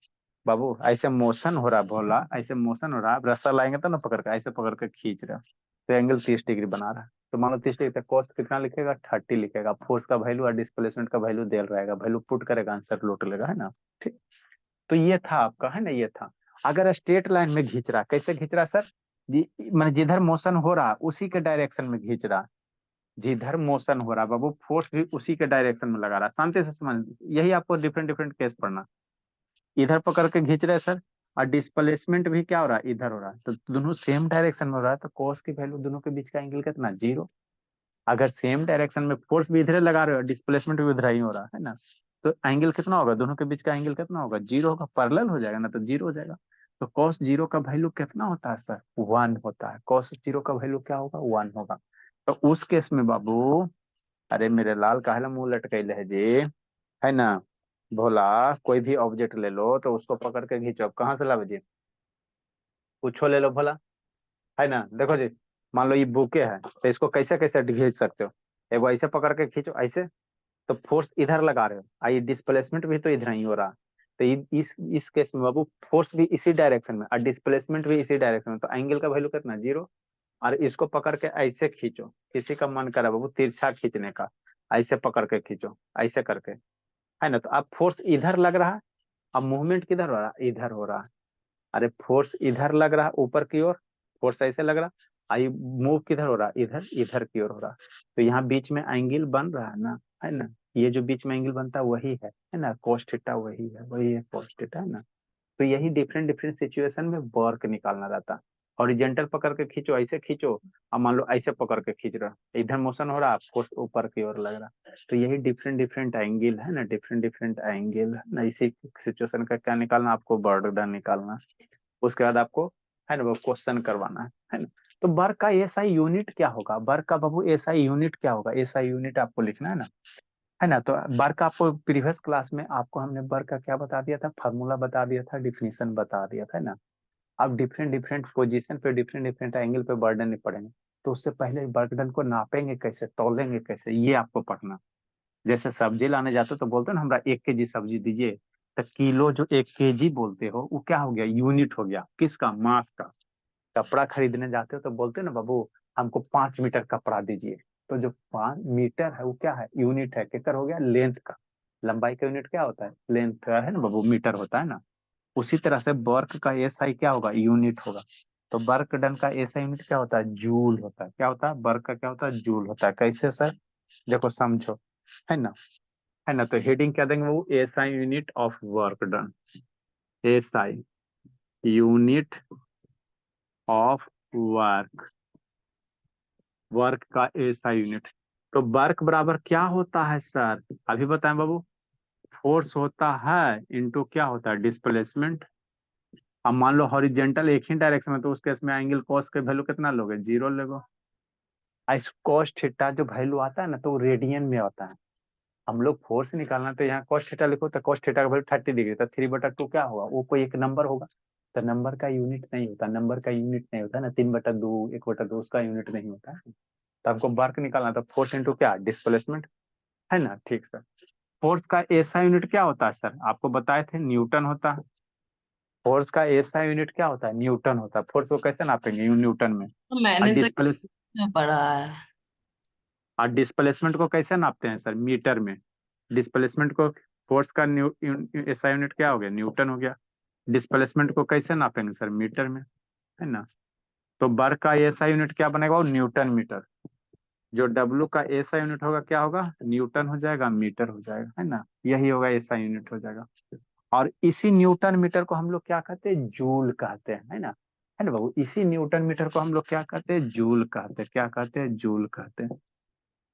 बाबू। ऐसे मोशन हो रहा है भोला, ऐसे मोशन हो रहा है, अब रस्सा लाएंगे तो ना पकड़ के, ऐसे पकड़ के खींच रहे हो, तो एंगल 30 डिग्री बना रहा है। तो मान लो 30 डिग्री, कॉस कितना लिखेगा? 30 लिखेगा। फोर्स का वैल्यू और डिस्प्लेसमेंट का वैल्यू देल रहेगा, वैल्यू पुट करेगा, आंसर लौट लेगा, है ना। ठीक। तो ये था आपका, है ना, ये था। अगर स्ट्रेट लाइन में खींच रहा, कैसे खींच रहा सर? मैंने जिधर मोशन हो रहा उसी के डायरेक्शन में खींच रहा, जिधर मोशन हो रहा बाबू फोर्स भी उसी के डायरेक्शन में लगा रहा। शांति से समझ, यही आपको डिफरेंट डिफरेंट केस पढ़ना। इधर पकड़ के खींच रहे सर, और डिस्प्लेसमेंट भी क्या हो रहा है? इधर हो रहा है, तो दोनों सेम डायरेक्शन में हो रहा है, तो कॉस की वैल्यू दोनों के बीच का एंगल कितना? 0। अगर सेम डायरेक्शन में फोर्स भी इधर लगा रहे हो, डिस्प्लेसमेंट भी उधर ही हो रहा है ना, तो एंगल कितना होगा? दोनों के बीच का एंगल कितना होगा? 0 होगा, पैरेलल हो जाएगा ना, तो 0 हो जाएगा। तो कॉस 0 का वैल्यू कितना होता है सर? 1 होता है। कॉस 0 का वैल्यू क्या होगा? 1 होगा। तो उस केस में बाबू, अरे मेरे लाल काहे ला मुंह लटकैले है जी, है ना, भोला, कोई भी ऑब्जेक्ट ले लो तो उसको पकड़ के खींचो। अब कहाँ से लाओ जी? कुछो ले लो भोला, है ना। देखो जी, मान लो ये बुके है, तो इसको कैसे कैसे खींच सकते हो? एगो ऐसे पकड़ के खींचो ऐसे, तो फोर्स इधर लगा रहे हो, आई डिस्प्लेसमेंट भी तो इधर ही हो रहा। तो इस केस में बाबू फोर्स भी इसी डायरेक्शन में और डिस्प्लेसमेंट भी इसी डायरेक्शन में, तो एंगल का वैल्यू कितना? 0। और इसको पकड़ के ऐसे खींचो, किसी का मन करा बाबू तिरछा खींचने का, ऐसे पकड़ के खींचो, ऐसे करके, है ना। तो अब फोर्स इधर लग रहा है, अब मूवमेंट किधर हो रहा है? इधर हो रहा है। अरे फोर्स इधर लग रहा है ऊपर की ओर, फोर्स ऐसे लग रहा, आई मूव किधर हो रहा? इधर, इधर की ओर हो रहा। तो यहाँ बीच में एंगल बन रहा है ना, है ना। ये जो बीच में एंगल बनता है वही है ना, cos थीटा वही है, वही है cos थीटा, है ना। तो यही डिफरेंट डिफरेंट सिचुएशन में वर्क निकालना रहता है। हॉरिजेंटल पकड़ के खींचो, ऐसे खींचो, अब मान लो ऐसे पकड़ के खींच रहा, इधर मोशन हो रहा, आपको ऊपर की ओर लग रहा। तो यही डिफरेंट डिफरेंट एंगल है ना, डिफरेंट डिफरेंट एंगल है ना। इसी सिचुएशन का क्या निकालना? आपको वर्क डन निकालना। उसके बाद आपको, है ना, वो क्वेश्चन करवाना है ना। तो वर्क का एसआई यूनिट क्या होगा? वर्क का बाबू एसआई यूनिट क्या होगा? एसआई यूनिट आपको लिखना है ना। तो वर्क का आपको प्रीवियस क्लास में आपको हमने वर्क का क्या बता दिया था? फार्मूला बता दिया था, डिफिनीशन बता दिया था, है ना। अब डिफरेंट डिफरेंट पोजीशन पे, डिफरेंट डिफरेंट एंगल पे बर्डन नहीं पड़ेंगे। तो उससे पहले बर्डन को नापेंगे कैसे, तौलेंगे कैसे, ये आपको पढ़ना। जैसे सब्जी लाने जाते हो तो बोलते हो ना, हमरा 1 kg सब्जी दीजिए। तो किलो जो 1 kg बोलते हो वो क्या हो गया? यूनिट हो गया। किसका? मास का। कपड़ा खरीदने जाते हो तो बोलते हो ना, बाबू हमको 5 मीटर कपड़ा दीजिए। तो जो 5 मीटर है वो क्या है? यूनिट है। कितना हो गया? लेंथ का। लंबाई का यूनिट क्या होता है? लेंथ है ना बाबू, मीटर होता है ना। उसी तरह से वर्क का एसआई क्या होगा? यूनिट होगा। तो वर्क डन का एसआई यूनिट क्या होता है? जूल होता है। क्या होता है? वर्क का क्या होता है? जूल होता है। कैसे सर? देखो समझो, है ना, है ना। तो हेडिंग क्या देंगे वो? SI unit of work done. SI unit of work, work का एसआई यूनिट। तो वर्क बराबर क्या होता है सर? अभी बताएं बाबू। फोर्स होता है इनटू क्या होता है? डिस्प्लेसमेंट। अब मान लो हॉरिजेंटल एक ही डायरेक्शन में, तो उस केस में एंगल कॉस के वैल्यू कितना लोगे? 0 लोगे। इस कॉस थीटा जो वैल्यू आता है ना, तो रेडियन में आता है। हम लोग फोर्स निकालना, तो यहाँ कॉस थीटा लिखो, तो कॉस थीटा का वैल्यू 30 डिग्री, तो 3/2 क्या होगा? वो कोई एक नंबर होगा। तो नंबर का यूनिट नहीं होता, नंबर का यूनिट नहीं होता ना। 3/2, 1/2 उसका यूनिट नहीं होता है। तो हमको वर्क निकालना था, फोर्स इंटू क्या? डिस्प्लेसमेंट, है ना। ठीक सर। फोर्स का एसआई यूनिट क्या होता है सर? आपको बताए थे, न्यूटन होता है। फोर्स का एसआई यूनिट क्या होता है? न्यूटन होता है। फोर्स को कैसे नापेंगे? न्यूटन में। तो और मैंने तो डिस्प्लेस ये पढ़ा है। और डिस्प्लेसमेंट को कैसे नापते हैं सर? मीटर में। डिस्प्लेसमेंट को, फोर्स का एसआई यूनिट क्या हो गया? न्यूटन हो गया। डिस्प्लेसमेंट को कैसे नापेंगे सर? मीटर में, है ना। तो वर्क का एसआई यूनिट क्या बनेगा? वो न्यूटन मीटर। जो डब्लू का एसआई यूनिट होगा क्या होगा? न्यूटन हो जाएगा, मीटर हो जाएगा, है ना। यही होगा, एसआई यूनिट हो जाएगा। और इसी न्यूटन मीटर को हम लोग क्या कहते हैं? जूल कहते हैं, है ना बाबू। इसी न्यूटन मीटर को हम लोग क्या कहते हैं? जूल कहते हैं। क्या कहते हैं? जूल कहते हैं,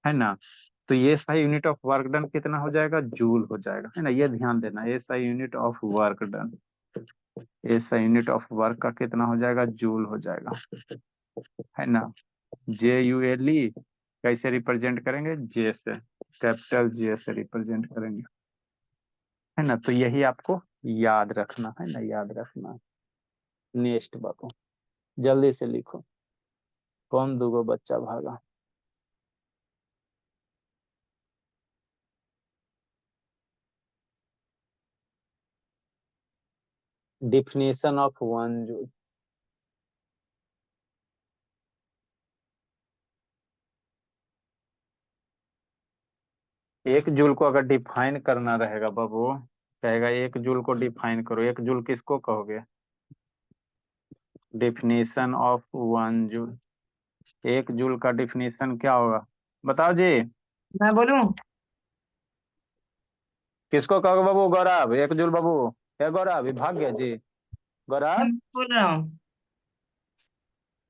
है ना। तो ये सही यूनिट ऑफ वर्क डन कितना हो जाएगा? जूल हो जाएगा, है ना। ये ध्यान देना, ये सही यूनिट ऑफ वर्क डन, ये सही यूनिट ऑफ वर्क का कितना हो जाएगा? जूल हो जाएगा, है ना। JULE कैसे रिप्रेजेंट करेंगे? जे से, कैपिटल जे से रिप्रेजेंट करेंगे, है ना। तो यही आपको याद रखना है ना, याद रखना है। नेक्स्ट बाबू, जल्दी से लिखो। कौन दूगो बच्चा भागा? Definition of 1 joule. एक जूल को अगर डिफाइन करना रहेगा बाबू, कहेगा 1 जूल को डिफाइन करो। 1 जूल किसको कहोगे? Definition of 1 joule. 1 जूल का डिफिनेशन क्या होगा? बताओ जी। मैं बोलूं? किसको कहोगे बाबू? गौरव। 1 जूल बाबू, क्या गौरव? भाग गया जी गौरव, मैं बोल रहा हूँ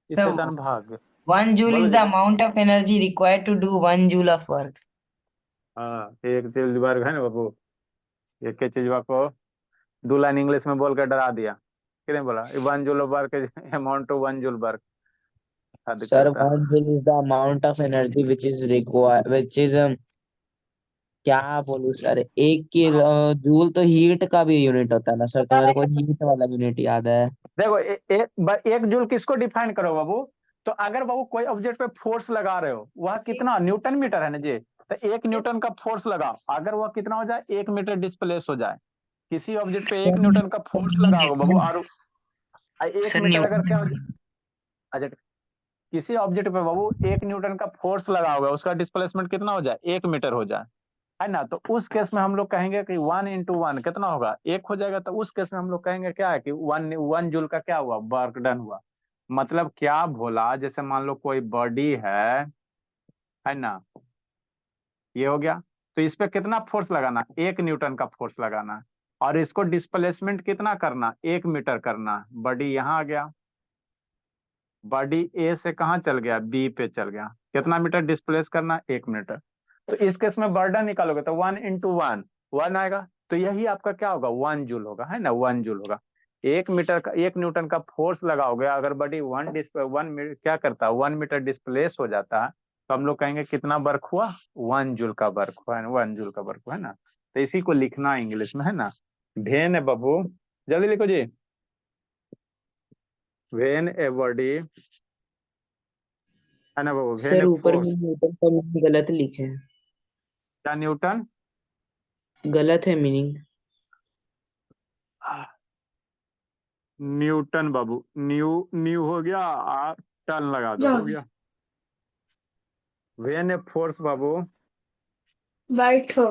इससे सब। तन भाग। 1 जूल बोलो is ji. the amount of energy required to do 1 joule of work. हाँ, 1 जूल वर्ग है ना बाबू। एक के चीज को 2 लाइन इंग्लिश में बोल के डरा दिया। किसने बोला? 1 joule work amount to 1 joule work. हद Sir, करता है। 1 joule is the amount of energy which is required, which is क्या बोलूं सर, एक की जूल तो हीट का भी यूनिट होता है ना सर, तो मेरे को हीट वाला यूनिट याद है। देखो एक जूल किसको डिफाइन करो बाबू? तो अगर बाबू कोई ऑब्जेक्ट पे फोर्स लगा रहे हो, वह कितना न्यूटन मीटर है ना जी, तो 1 न्यूटन का फोर्स लगाओ, अगर वह कितना हो जाए, 1 मीटर डिस्प्लेस हो जाए। किसी ऑब्जेक्ट पे 1 न्यूटन का फोर्स लगाओगे बाबू, और 1 मीटर अगर क्या हो जाए, अच्छा, किसी ऑब्जेक्ट पे बाबू 1 न्यूटन का फोर्स लगाओगे, उसका डिस्प्लेसमेंट कितना हो जाए, 1 मीटर हो जाए, है ना। तो उस केस में हम लोग कहेंगे कि 1 × 1 कितना होगा, 1 हो जाएगा। तो उस केस में हम लोग कहेंगे क्या है कि 1 जूल का क्या हुआ, वर्क डन हुआ। मतलब क्या भोला, जैसे मान लो कोई बॉडी है ना, ये हो गया। तो इस पे कितना फोर्स लगाना, 1 न्यूटन का फोर्स लगाना, और इसको डिस्प्लेसमेंट कितना करना, 1 मीटर करना। बॉडी यहाँ आ गया, बॉडी ए से कहाँ चल गया, बी पे चल गया, कितना मीटर डिस्प्लेस करना, 1 मीटर। तो इस केस में बर्डन निकालोगे तो 1 × 1 1 आएगा। तो यही आपका क्या होगा, 1 जूल होगा, है ना, 1 जूल होगा। 1 मीटर का 1 न्यूटन का फोर्स लगाओगे, अगर बॉडी क्या करता है, 1 मीटर डिस्प्लेस हो जाता है, तो हम लोग कहेंगे कितना वर्क हुआ, 1 जूल का वर्क हुआ, 1 जूल का वर्क हुआ, है ना। तो इसी को लिखना है इंग्लिश में, है ना। वेन है बाबू, जल्दी लिखो जी। वेन ए बॉडी, है ना बाबू, वेन सर ए ऊपर में फोर्स, न्यूटन का मीनिंग गलत लिखे हैं, क्या न्यूटन, गलत है मीनिंग। न्यूटन बाबू, न्यू न्यू हो गया, टन लगा दो, हो गया। वेन ए फोर्स बाबू, बैठो।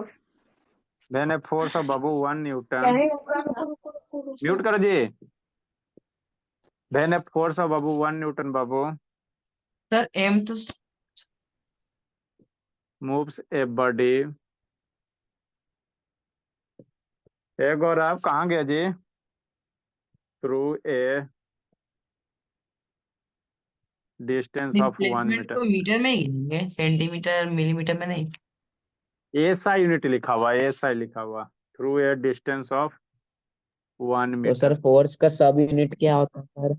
वेन ए फोर्स ऑफ बाबू 1 न्यूटन, म्यूट करो जी। वेन ए फोर्स ऑफ बाबू 1 न्यूटन बाबू सर एम तो moves a body, a Gaurav कहाँ गया जी, through a distance of 1 displacement metre. को मीटर में ही गिनेंगे, सेंटीमीटर मिलीमीटर में नहीं। ऐसा यूनिट लिखा हुआ, ऐसा लिखा हुआ, थ्रू ए डिस्टेंस ऑफ 1 तो सर मीटर। फोर्स का सब यूनिट क्या होता है सर?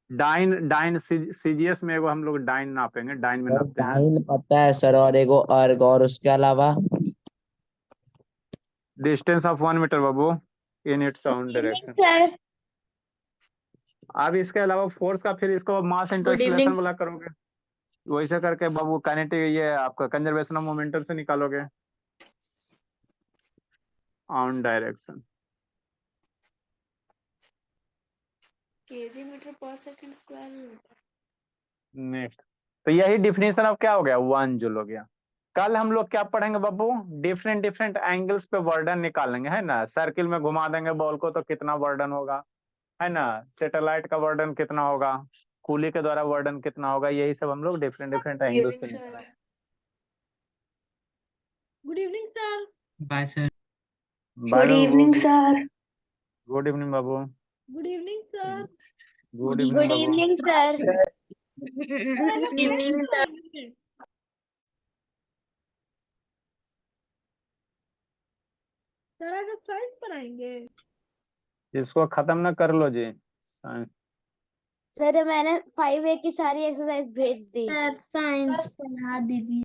डाइन डाइन सीजीएस में एगो हम लोग डाइन नापेंगे, डाइन में और नापते हैं। डाइन पता है सर, और एगो अर्ग, और उसके अलावा डिस्टेंस ऑफ 1 मीटर बाबू in its own direction. Sir अब इसके अलावा फोर्स का फिर इसको mass into good acceleration evening. वाला करोगे, वैसे करके बाबू काइनेटिक, ये आपका कंजर्वेशन ऑफ मोमेंटम से निकालोगे, ऑन डायरेक्शन। केजी मीटर पर सेकंड स्क्वायर में होता नेक्स्ट, तो यही डिफिनेशन अब क्या हो गया, 1 जूल हो गया। कल हम लोग क्या पढ़ेंगे बाबू, डिफरेंट डिफरेंट एंगल्स पे वर्डन निकालेंगे, है ना। सर्किल में घुमा देंगे बॉल को तो कितना वर्डन होगा, है ना। सैटेलाइट का वर्डन कितना होगा, कूली के द्वारा वर्डन कितना होगा, यही सब हम लोग डिफरेंट डिफरेंट एंगल्स पे निकालेंगे। Good evening sir. Bye sir. Bye good evening sir. Good evening बाबू, good evening sir. Good evening good बाबू। Evening sir. Good evening sir. Sir आज आप साइंस पढ़ाएंगे? इसको खत्म ना कर लो जी, सर मैंने 5A की सारी एक्सरसाइज भेज दी। सर साइंस पढ़ा दीजिए।